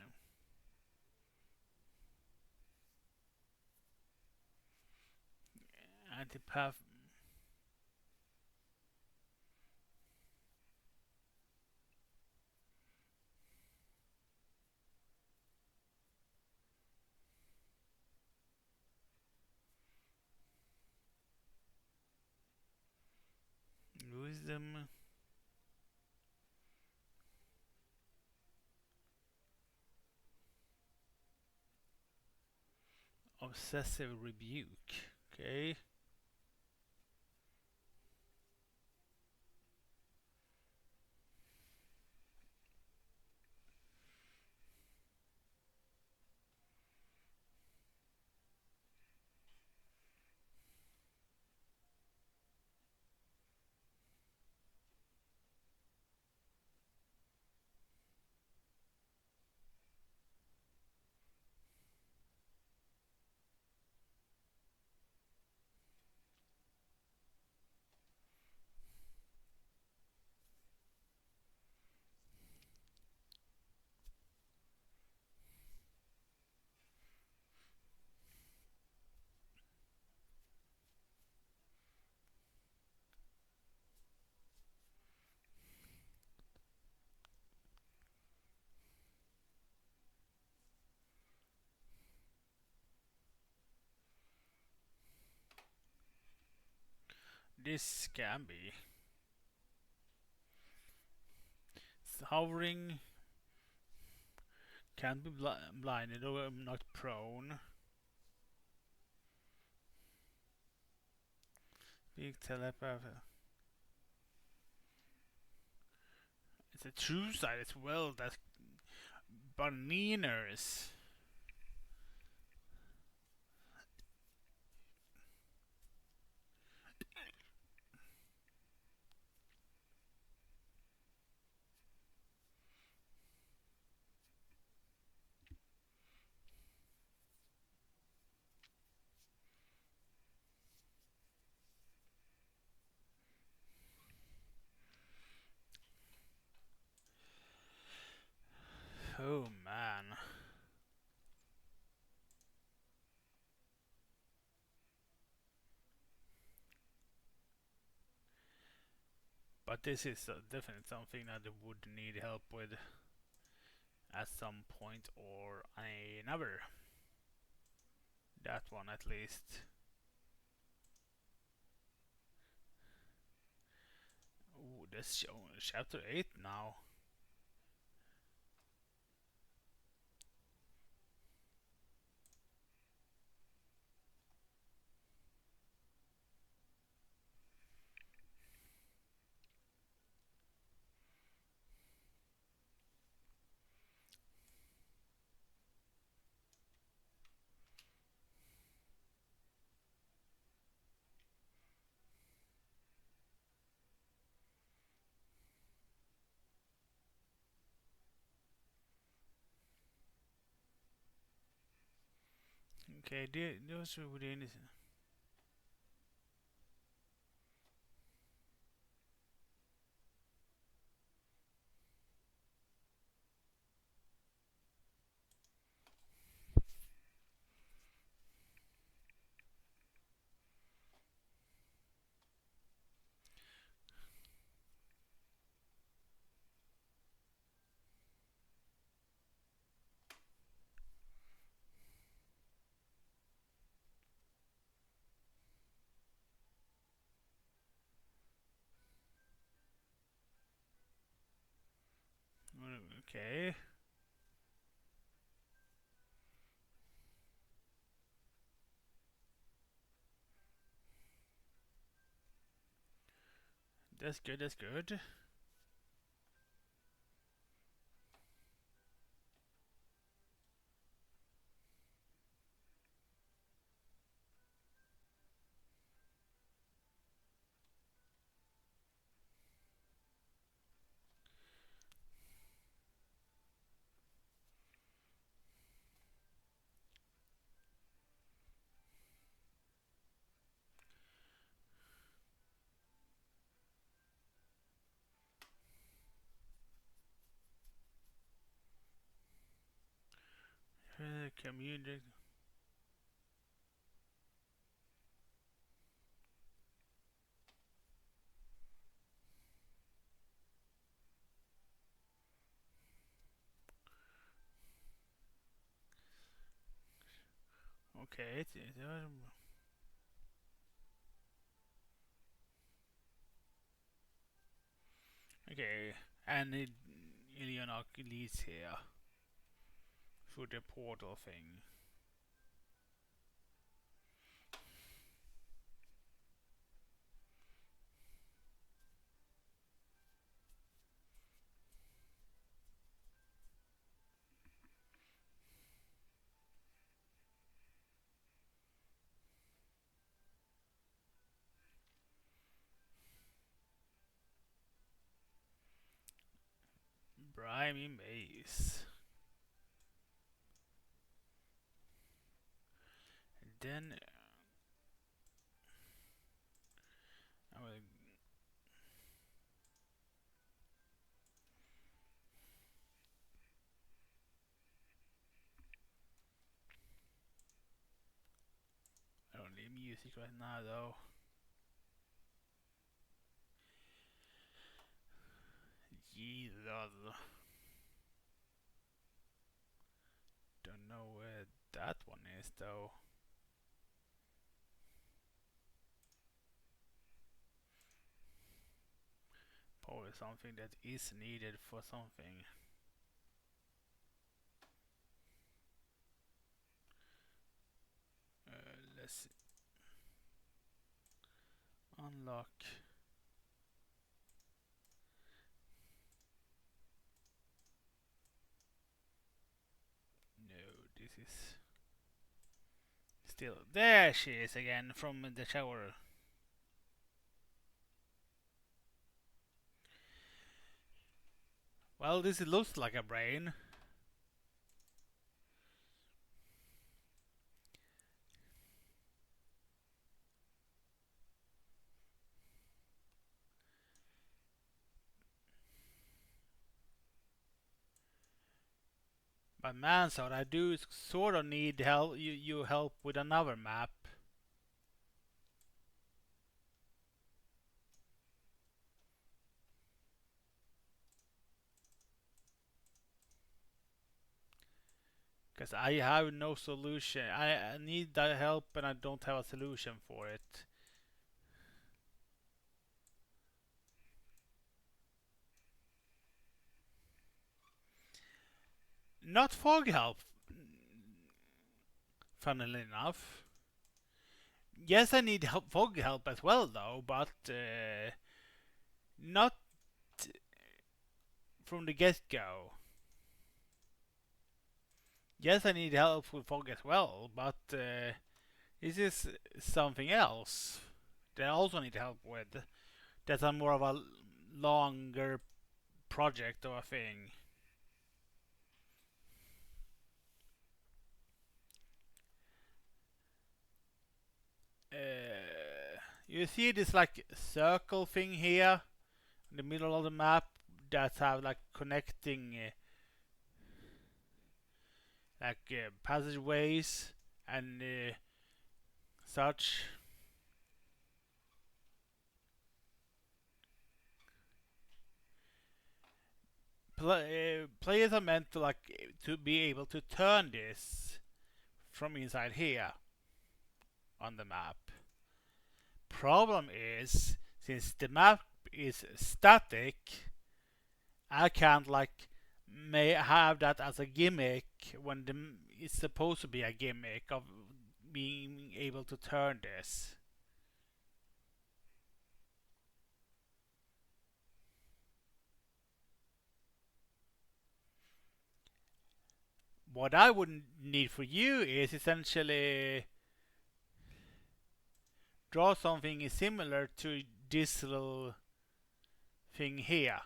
Anti-path. Wisdom. Obsessive rebuke. Okay. This can be. Hovering. Can't be blinded or not prone. Big telepath. It's a true side as well. That's bananas. Oh man. But this is definitely something that I would need help with at some point or another. That one at least. Ooh, this chapter 8 now. Okay, those are within. Okay. That's good, that's good. Community. Okay, okay, and Ilionok leads here through the portal thing. Brimy Maze. And then I will. I don't need music right now though. Jesus. Don't know where that one is though. Probably something that is needed for something. Let's see. Unlock. No, this is still. There she is again from the shower. Well, this looks like a brain. But man, so I do sort of need help. You help with another map. Because I have no solution. I need that help and I don't have a solution for it. Not fog help, funnily enough. Yes, I need fog help as well, though, but not from the get go. Yes, I need help with fog as well, but this is something else that I also need help with. That's a more of a longer project or a thing. you see this like circle thing here in the middle of the map that have like connecting passageways and such. Players are meant to to be able to turn this from inside here on the map. Problem is, since the map is static, I can't may have that as a gimmick when it's supposed to be a gimmick of being able to turn this. What I would need for you is essentially draw something similar to this little thing here.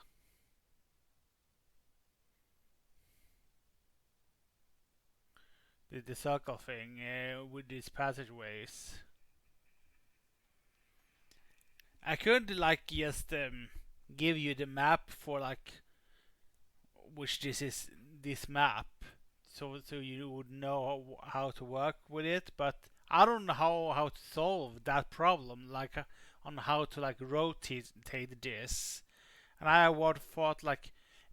The circle thing with these passageways. I could just give you the map for which this map, so you would know how to work with it, but I don't know how to solve that problem, on how to rotate this. And I would thought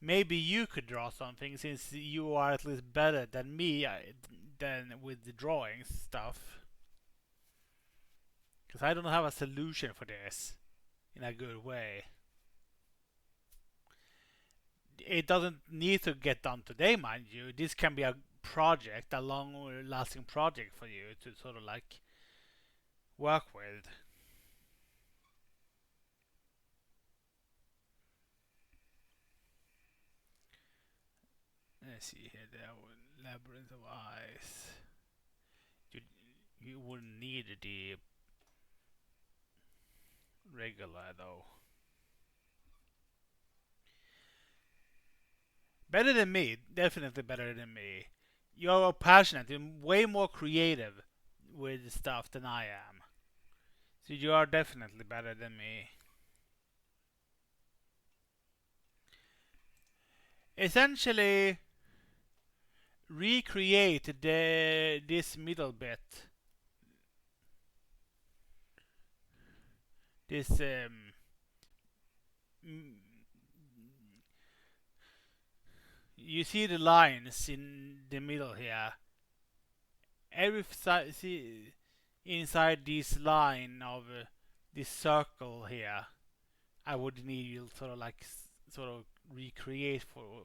maybe you could draw something, since you are at least better than me than with the drawing stuff. Because I don't have a solution for this in a good way. It doesn't need to get done today, mind you. This can be a project, a long-lasting project for you to sort of work with. Let's see here. There were labyrinth of eyes. You wouldn't need the regular though. Better than me, definitely better than me. You're passionate, you're way more creative with stuff than I am. So you are definitely better than me. Essentially, recreate this middle bit. This you see the lines in the middle here. Every see inside this line of this circle here, I would need you sort of recreate for.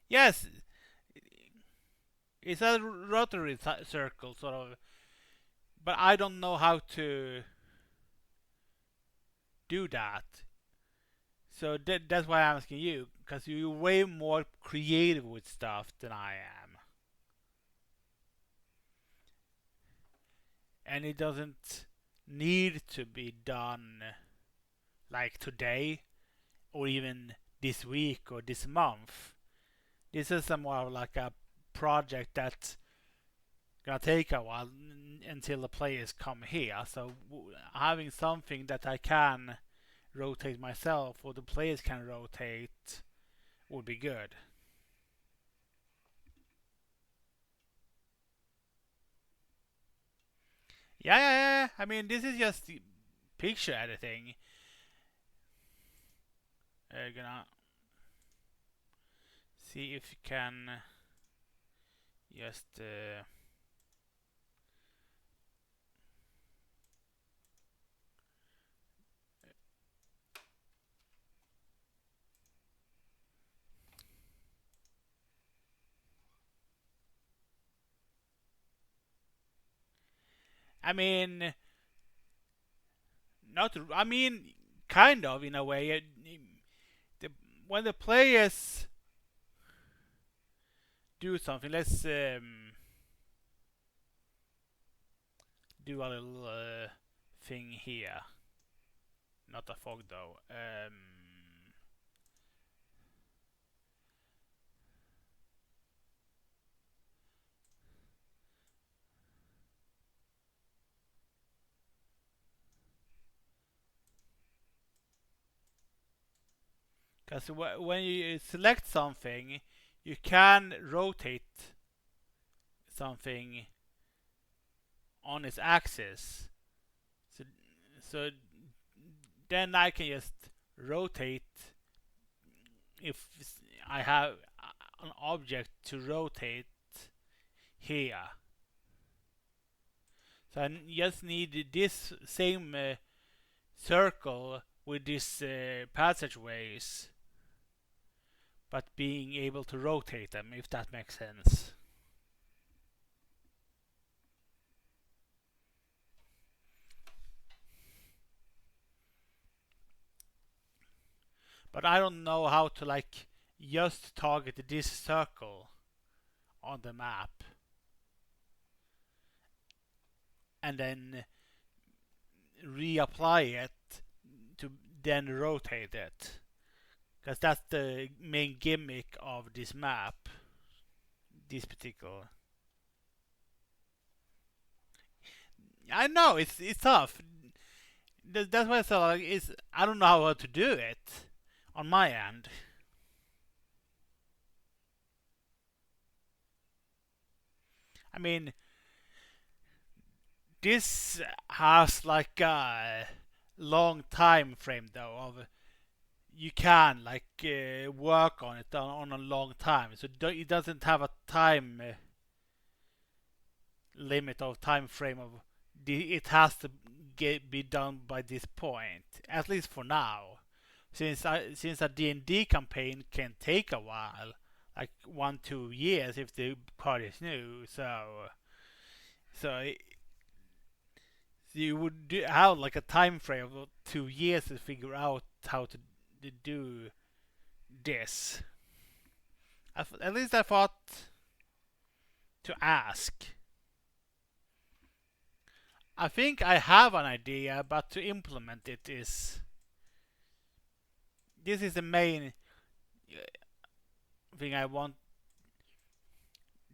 Yes, it's a rotary circle sort of, but I don't know how to do that. So that's why I'm asking you, because you're way more creative with stuff than I am. And it doesn't need to be done like today or even this week or this month. This is more of a project that's gonna take a while until the players come here. So having something that I can rotate myself or the players can rotate would be good. Yeah. I mean, this is just the picture editing. Gonna see if you can just I mean, not. I mean, kind of in a way. When the players do something, let's do a little thing here. Not a fog though. Because when you select something, you can rotate something on its axis. So, so then I can just rotate if I have an object to rotate here. So I just need this same circle with these passageways, but being able to rotate them, if that makes sense. But I don't know how to like just target this circle on the map and then reapply it to then rotate it. Because that's the main gimmick of this map. This particular. I know it's tough. That's why I said like I don't know how to do it on my end. I mean, this has like a long time frame though of you can like work on it on a long time, so it doesn't have a time limit of time frame of it has to be done by this point, at least for now, since a D&D campaign can take a while, like 1-2 years if the party is new. So you would have like a time frame of 2 years to figure out how to do this. At least I thought to ask. I think I have an idea, but to implement it is. This is the main thing I want.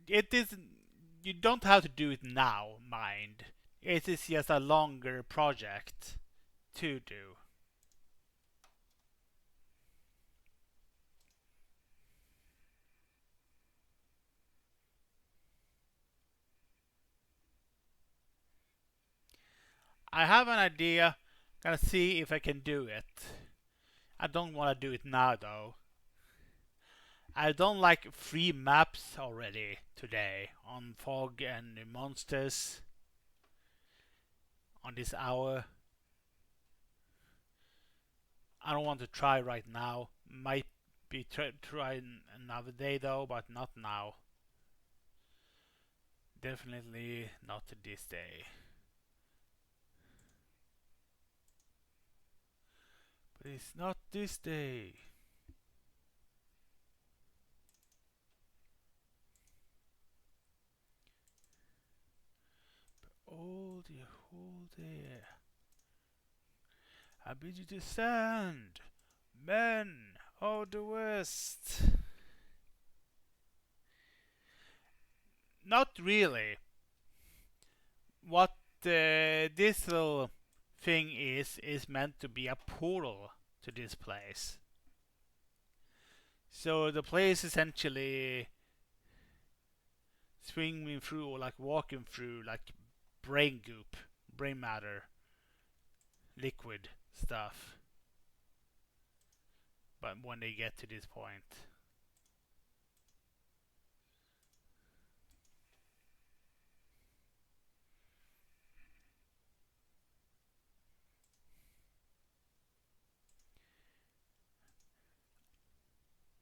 It is. You don't have to do it now, mind. It is just a longer project to do. I have an idea. Gonna see if I can do it. I don't want to do it now though. I don't like free maps already today on fog and monsters on this hour. I don't want to try right now. Might be try another day though, but not now. Definitely not this day. But it's not this day. All the whole day I bid you to stand, men of the West. Not really. What this little thing is meant to be a portal to this place. So the place essentially swinging through or like walking through like brain goop, brain matter, liquid stuff. But when they get to this point.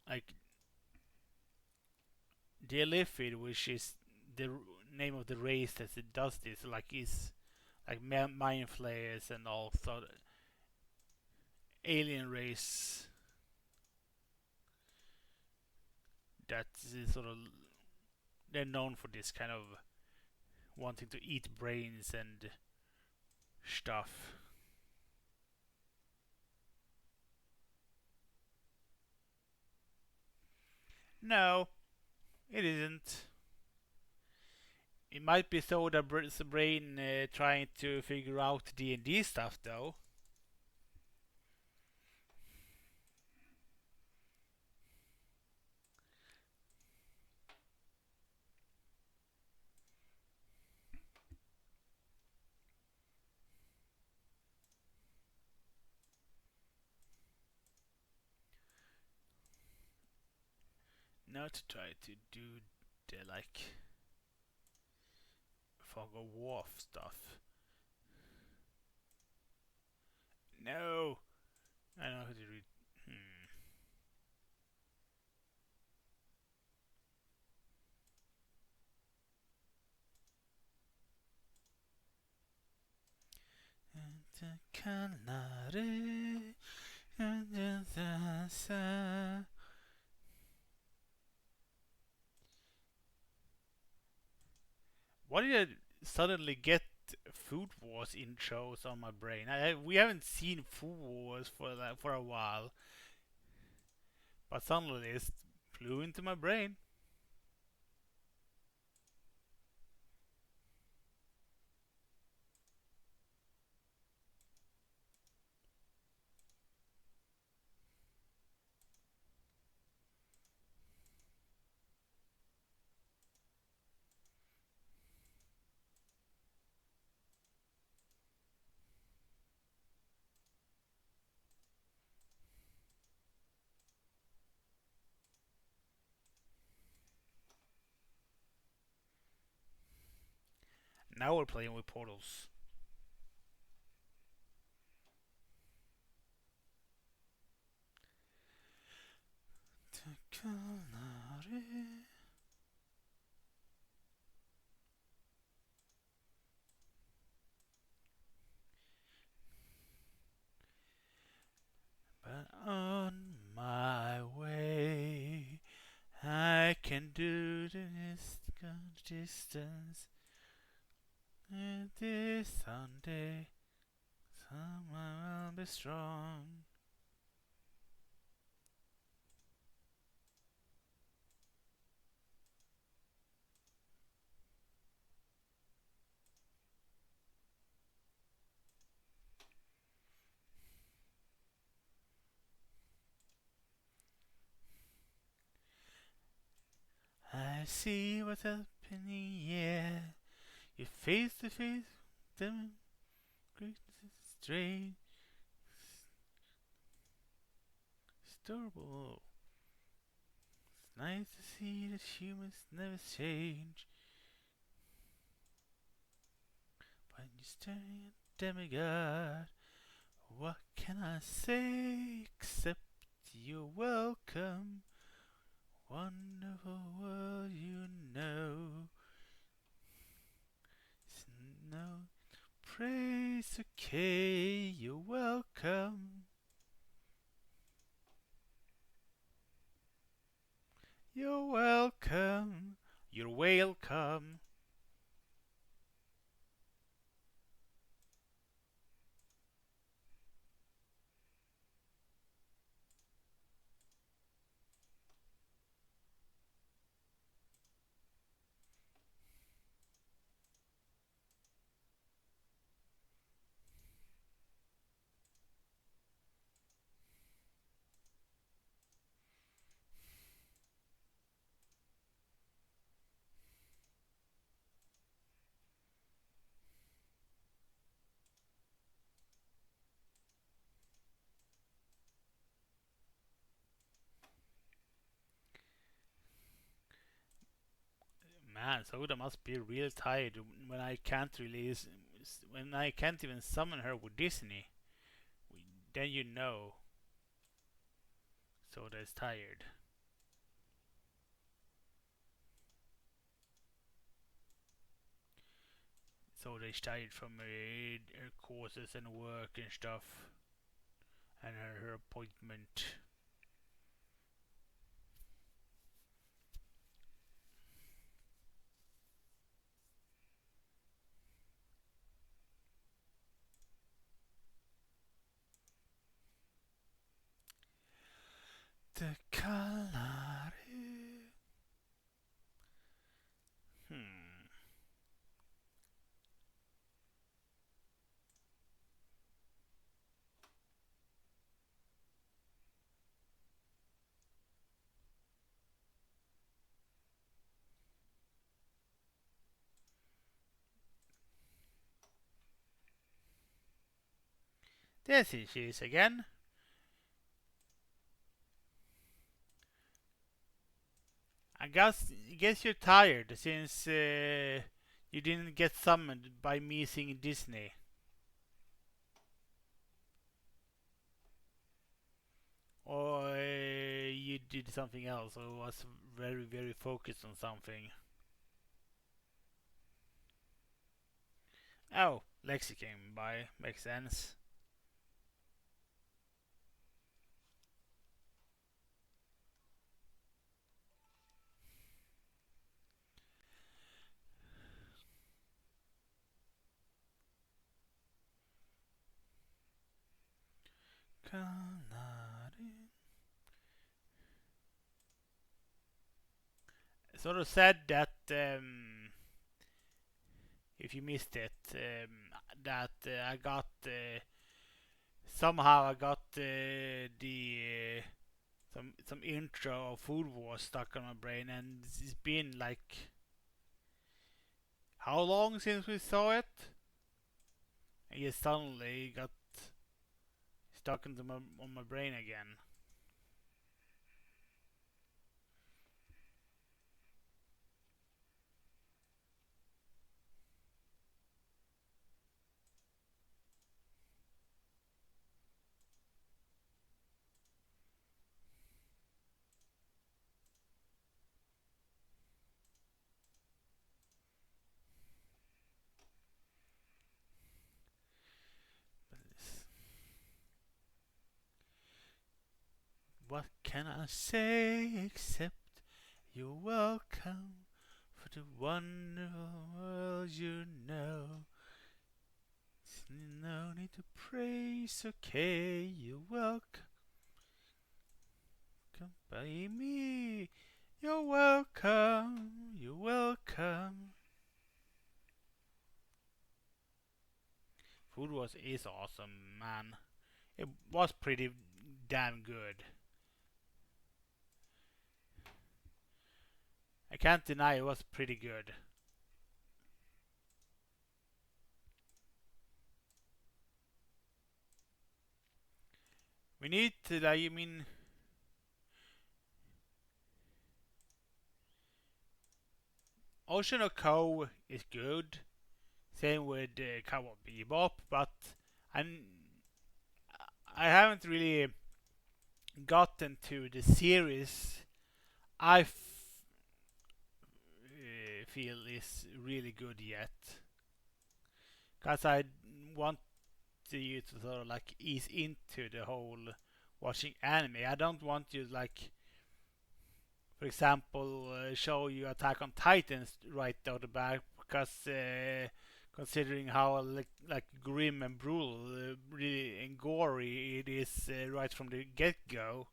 Like the Elifid, which is the name of the race that it does this, like is like mind flayers and also alien race that is sort of they're known for this kind of wanting to eat brains and stuff. No, it isn't. It might be so that the brain trying to figure out D&D stuff though. not try to do the like fog of war stuff. No, I don't know how to read. Why did I suddenly get Food Wars intros on my brain? We haven't seen Food Wars for a while, but suddenly it flew into my brain. Now we're playing with portals. But on my way, I can do this distance. And this Sunday, someone will be strong. I see what's happening, yeah. You're face to face with them, great, strange, adorable. It's nice to see that humans never change. When you stare at demigod, what can I say except you're welcome? Wonderful world, you know. It's no praise, okay, you're welcome. You're welcome. You're welcome. Man, Soda must be real tired when I can't release, when I can't even summon her with Disney. Then you know Soda is tired. Soda is tired from her courses and work and stuff, and her appointment. The color. Hmm. There she is again. guess you're tired since you didn't get summoned by me seeing Disney. Or you did something else or was very focused on something. Oh, Lexi came by. Makes sense. Sort of said that if you missed it, that I got somehow I got the some intro of Food Wars stuck on my brain, and it's been like how long since we saw it? And it suddenly got stuck into on my brain again. What can I say except you're welcome for the wonderful world you know. No need to praise, okay, you're welcome. Come by me, you're welcome, you're welcome. Food Wars is awesome, man. It was pretty damn good. I can't deny it was pretty good. We need to, like, I mean, Ocean of Co is good. Same with Cowboy Bebop, but I'm, I haven't really gotten to the series feel is really good yet. Because I want you to sort of like ease into the whole watching anime. I don't want you like, for example, show you Attack on Titans right out the back because considering how like grim and brutal, really and gory it is right from the get go,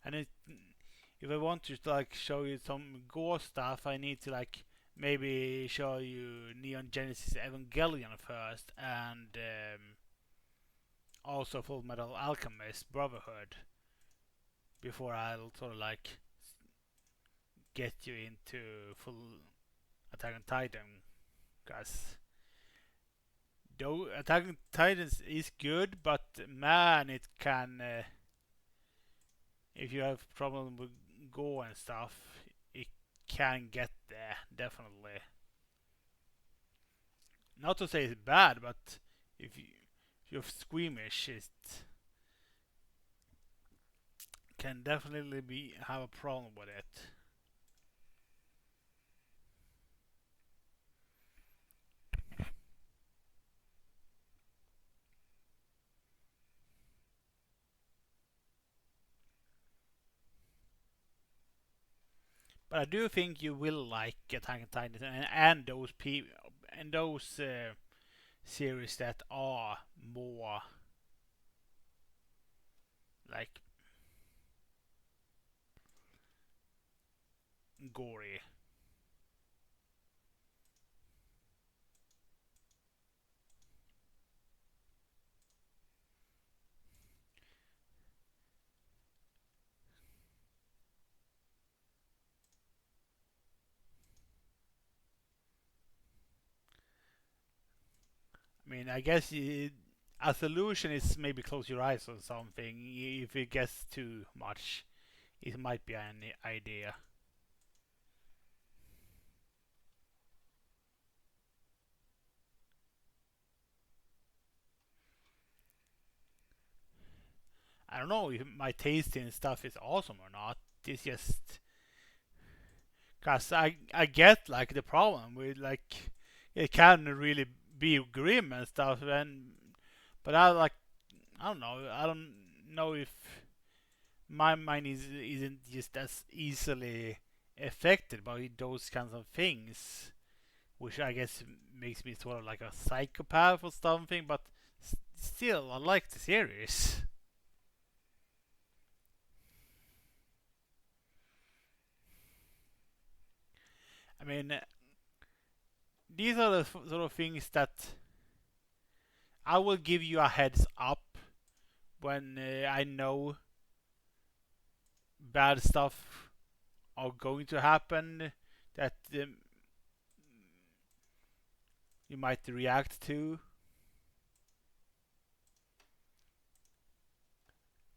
and if I want to like show you some gore stuff, I need to like maybe show you Neon Genesis Evangelion first, and also Full Metal Alchemist Brotherhood before I'll sort of like get you into full Attack on Titan, because though Attack on Titans is good, but man, it can if you have problem with gore and stuff, it can get there definitely. Not to say it's bad, but if you're squeamish, it can definitely be have a problem with it. But I do think you will like Attack on Titan and those and those series that are more like gory. I mean, I guess a solution is maybe close your eyes or something. If it gets too much, it might be an idea. I don't know if my taste in stuff is awesome or not. It's just because I get like the problem with like it can really be grim and stuff, and but I don't know if my mind isn't just as easily affected by those kinds of things, which I guess makes me sort of like a psychopath or something. But still, I like the series. I mean, these are the sort of things that I will give you a heads up when I know bad stuff are going to happen that you might react to.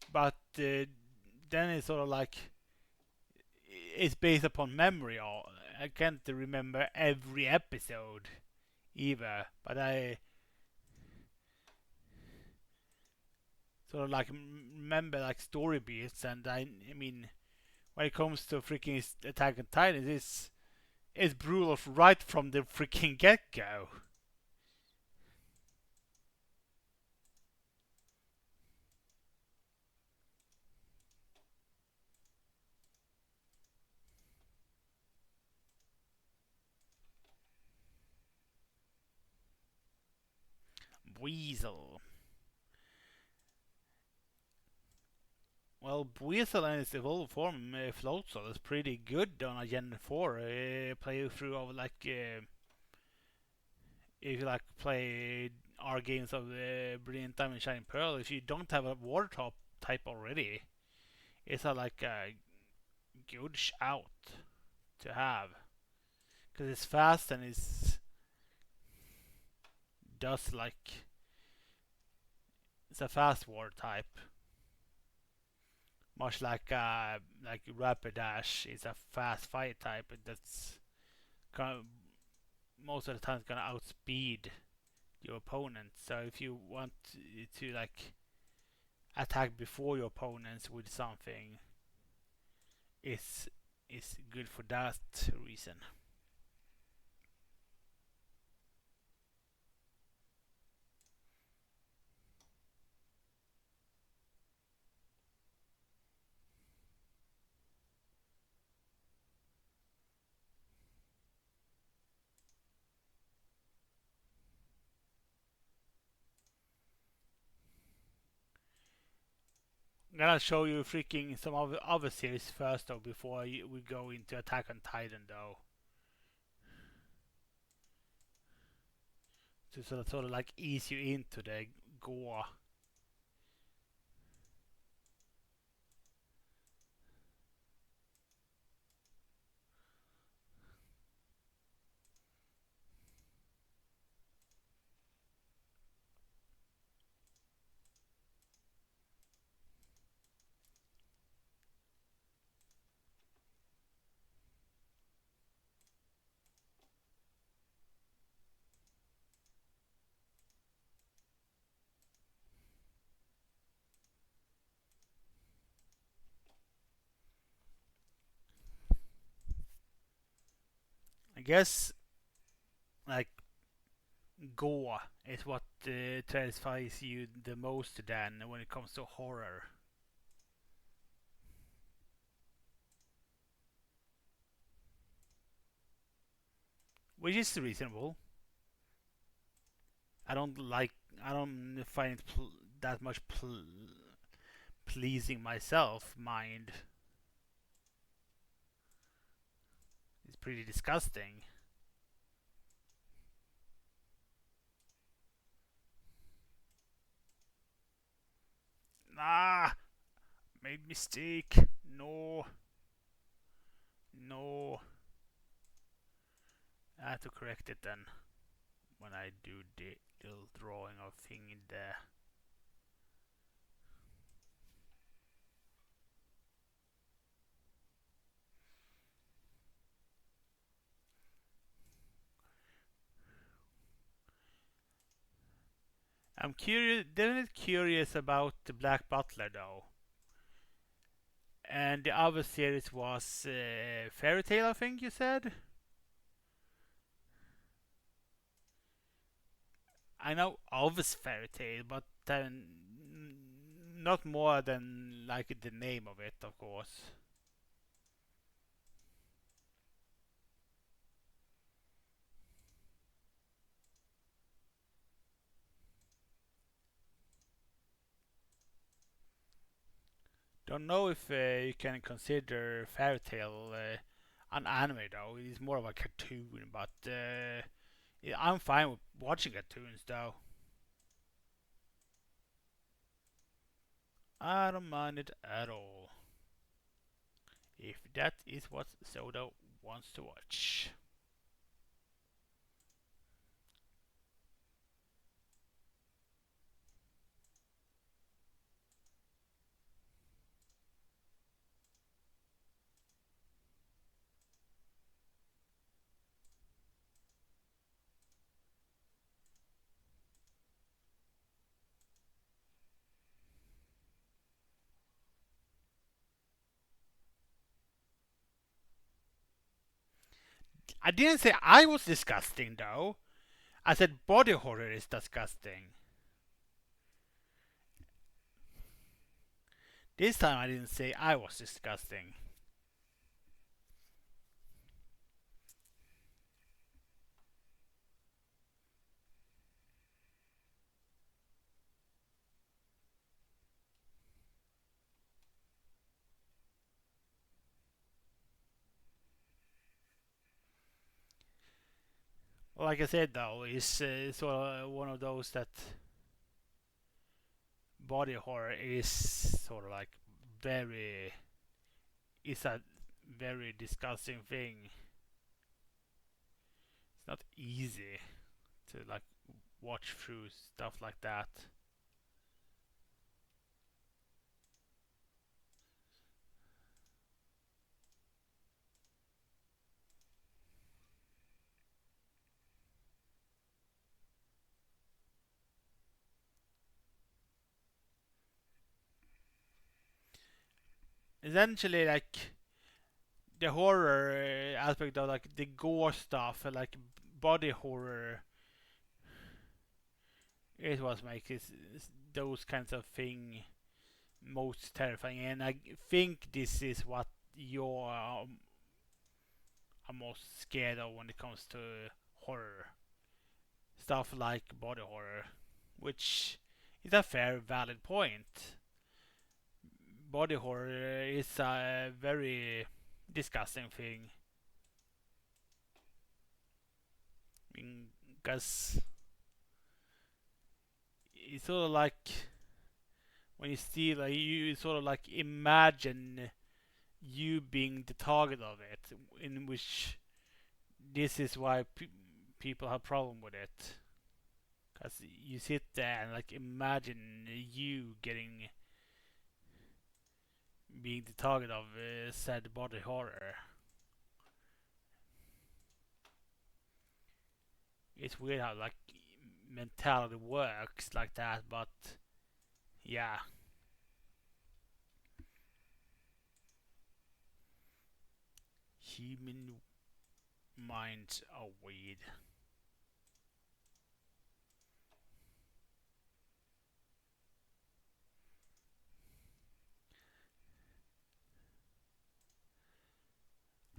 But then it's sort of like it's based upon memory. Or I can't remember every episode either, but I sort of like remember like story beats. And I mean, when it comes to freaking Attack on Titan, it's brutal right from the freaking get go. Weasel. Well, Weasel in its evolved form, Floatzel, is pretty good on a Gen 4 playthrough of like if you like play our games of Brilliant Diamond Shining Pearl. If you don't have a water top type already, it's a like a good shout to have because it's fast and it's does it's a fast water type, much like Rapidash is a fast fire type that's kind of, most of the time gonna outspeed your opponent. So if you want to like attack before your opponents with something, it's good for that reason. I'm gonna show you freaking some of the other series first though before we go into Attack on Titan though. To sort of like ease you into the gore. I guess like gore is what satisfies you the most then when it comes to horror. Which is reasonable. I don't like. I don't find it that much pleasing myself. Mind, it's pretty disgusting. Ah, made mistake. No, no. I have to correct it then when I do the little drawing of thing in there. I'm curious, definitely curious about the Black Butler though. And the other series was Fairy Tale, I think you said. I know of Fairy Tale, but not more than like the name of it, of course. Don't know if you can consider Fairy Tale an anime though. It is more of a cartoon, but yeah, I'm fine with watching cartoons though. I don't mind it at all. If that is what Soda wants to watch. I didn't say I was disgusting though. I said body horror is disgusting. This time I didn't say I was disgusting. Like I said though, it's sort of one of those that body horror is sort of like very, it's a very disgusting thing. It's not easy to like watch through stuff like that. Essentially, like the horror aspect of like the gore stuff, like body horror, is what makes those kinds of thing most terrifying. And I think this is what you're are most scared of when it comes to horror stuff like body horror, which is a fair, valid point. Body horror is a very disgusting thing. Because it's sort of like when you see, like, you sort of like imagine you being the target of it, in which this is why people have problem with it. Because you sit there and like imagine you getting being the target of said body horror. It's weird how like mentality works like that, but yeah, human minds are weird.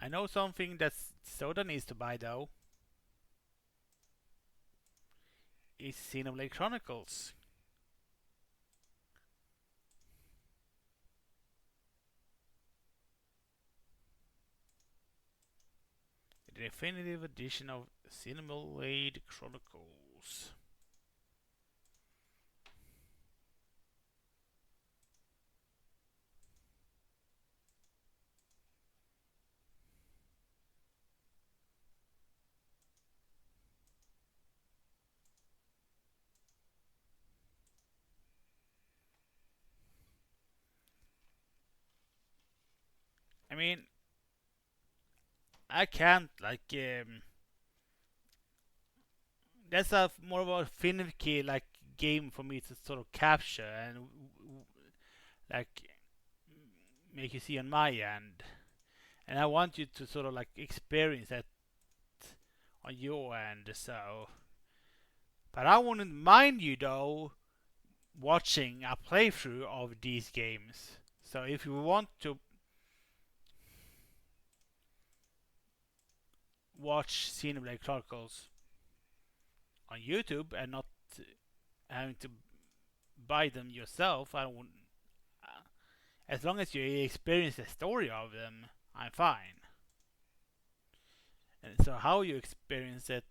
I know something that Soda needs to buy though. Is Xenoblade Chronicles. The definitive edition of Xenoblade Chronicles. I mean, I can't like that's a more of a finicky like game for me to sort of capture and like make you see on my end. And I want you to sort of like experience that on your end. So, but I wouldn't mind you though watching a playthrough of these games. So if you want to watch Xenoblade Chronicles on YouTube and not having to buy them yourself, I wouldn't. As long as you experience the story of them, I'm fine. And so how you experience it,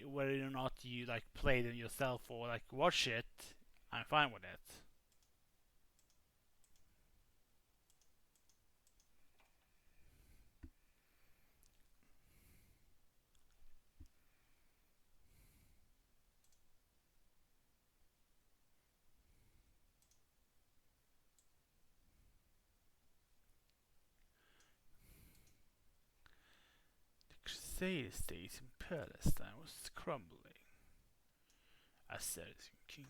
whether or not you like play them yourself or like watch it, I'm fine with it. The Crusader states in Palestine was crumbling. Ascetics kings.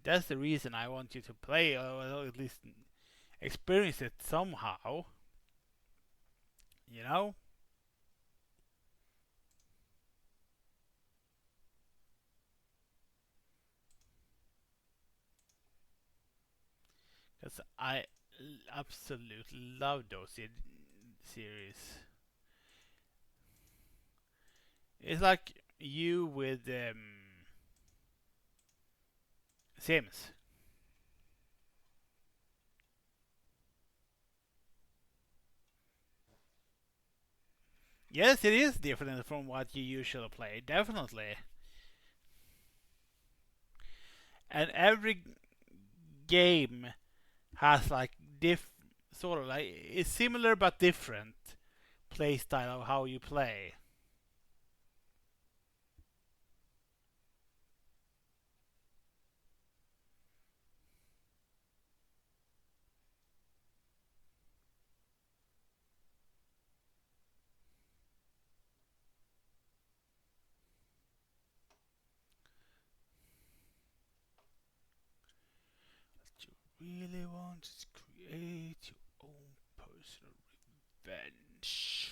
That's the reason I want you to play, or at least experience it somehow. You know? Because I absolutely love those series. It's like you with Sims. Yes, it is different from what you usually play, definitely. And every game has like sort of like it's similar but different play style of how you play. What you really want is create your own personal revenge.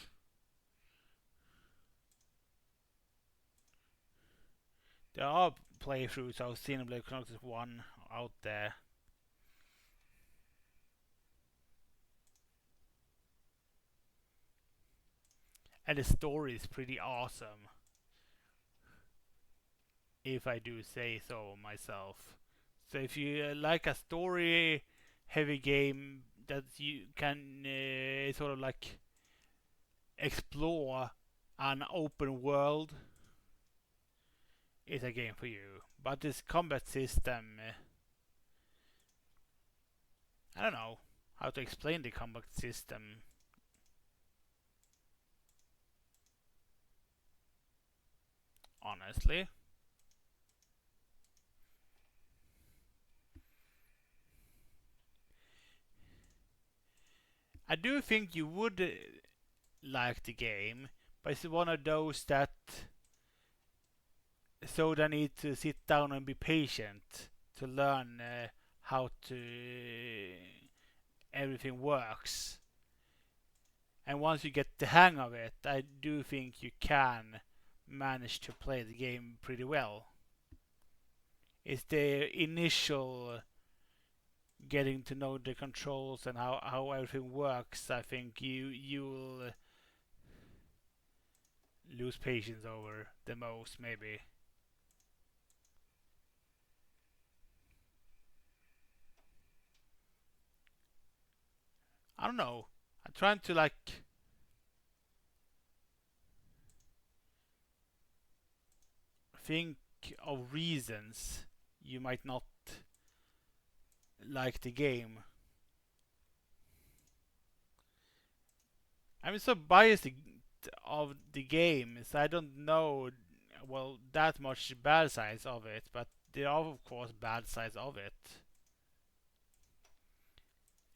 There are playthroughs of Xenoblade Chronicles 1 out there. And the story is pretty awesome, if I do say so myself. So if you like a story heavy game that you can sort of like explore an open world, it's a game for you. But this combat system, I don't know how to explain the combat system, honestly. I do think you would like the game, but it's one of those that so they need to sit down and be patient to learn how to everything works. And once you get the hang of it, I do think you can manage to play the game pretty well. It's the initial getting to know the controls and how everything works. I think you'll lose patience over the most, maybe. I don't know. I'm trying to like think of reasons you might not like the game. I'm so biased of the game, so I don't know well that much bad sides of it, but there are of course bad sides of it.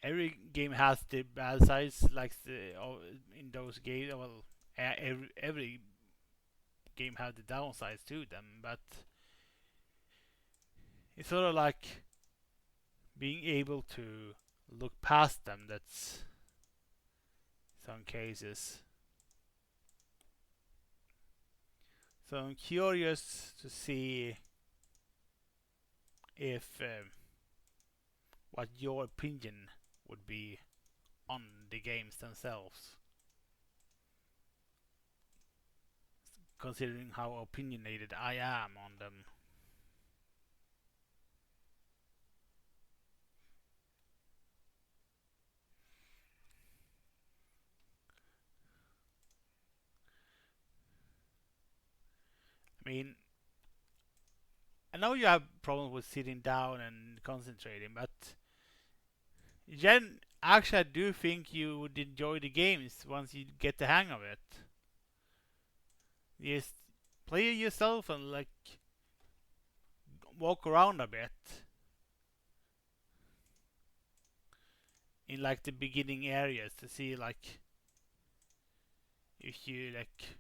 Every game has the bad sides, like in those games. Well, every game have the downsides to them, but it's sort of like being able to look past them. That's some cases. So I'm curious to see if what your opinion would be on the games themselves, considering how opinionated I am on them. I mean, I know you have problems with sitting down and concentrating, but Jen, actually, I do think you would enjoy the games once you get the hang of it. Just play it yourself and like walk around a bit in like the beginning areas to see like if you like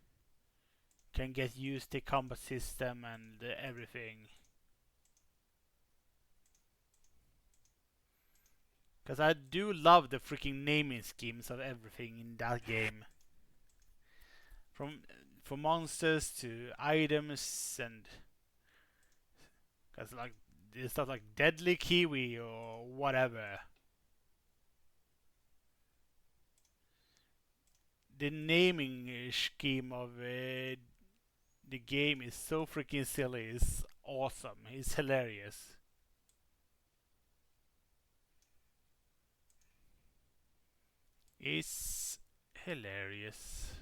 can get used to the combat system and everything. Because I do love the freaking naming schemes of everything in that game. From monsters to items and because like there's stuff like deadly kiwi or whatever. The naming scheme of the game is so freaking silly. It's awesome. It's hilarious. It's hilarious.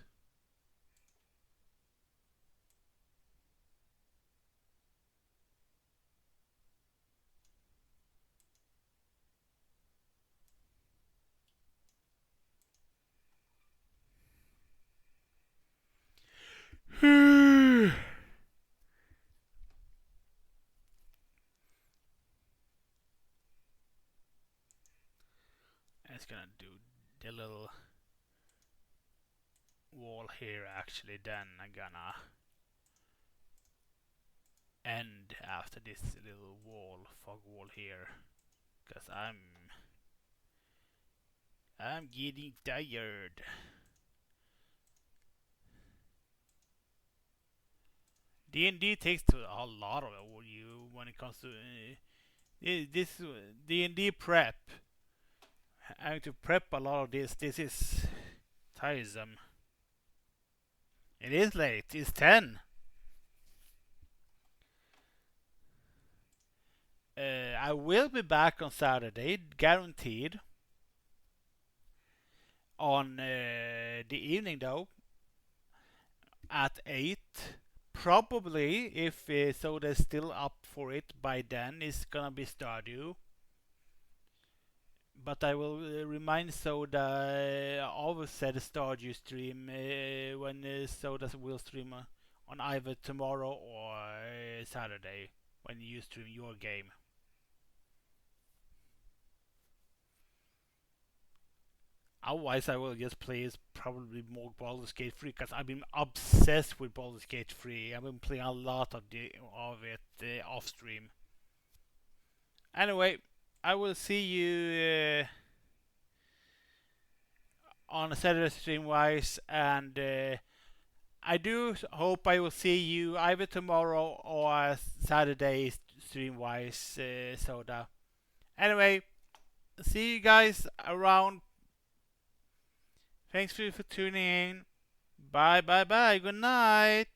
It's gonna do the little wall here actually, then I'm gonna end after this little fog wall here, because I'm getting tired. D&D takes to a lot of you when it comes to this D&D prep. Having to prep a lot of this is tiresome. It is late. It's 10. I will be back on Saturday, guaranteed. On the evening though, at 8. Probably, if Soda's still up for it by then, it's gonna be Stardew. But I will remind Soda of said Stardew stream when Soda will stream on either tomorrow or Saturday when you stream your game. Otherwise, I will just play probably more Baldur's Gate 3 because I've been obsessed with Baldur's Gate 3. I've been playing a lot of it off stream. Anyway, I will see you on a Saturday stream wise, and I do hope I will see you either tomorrow or Saturday stream wise. Soda. Anyway, see you guys around. Thanks for tuning in. Bye, bye, bye. Good night.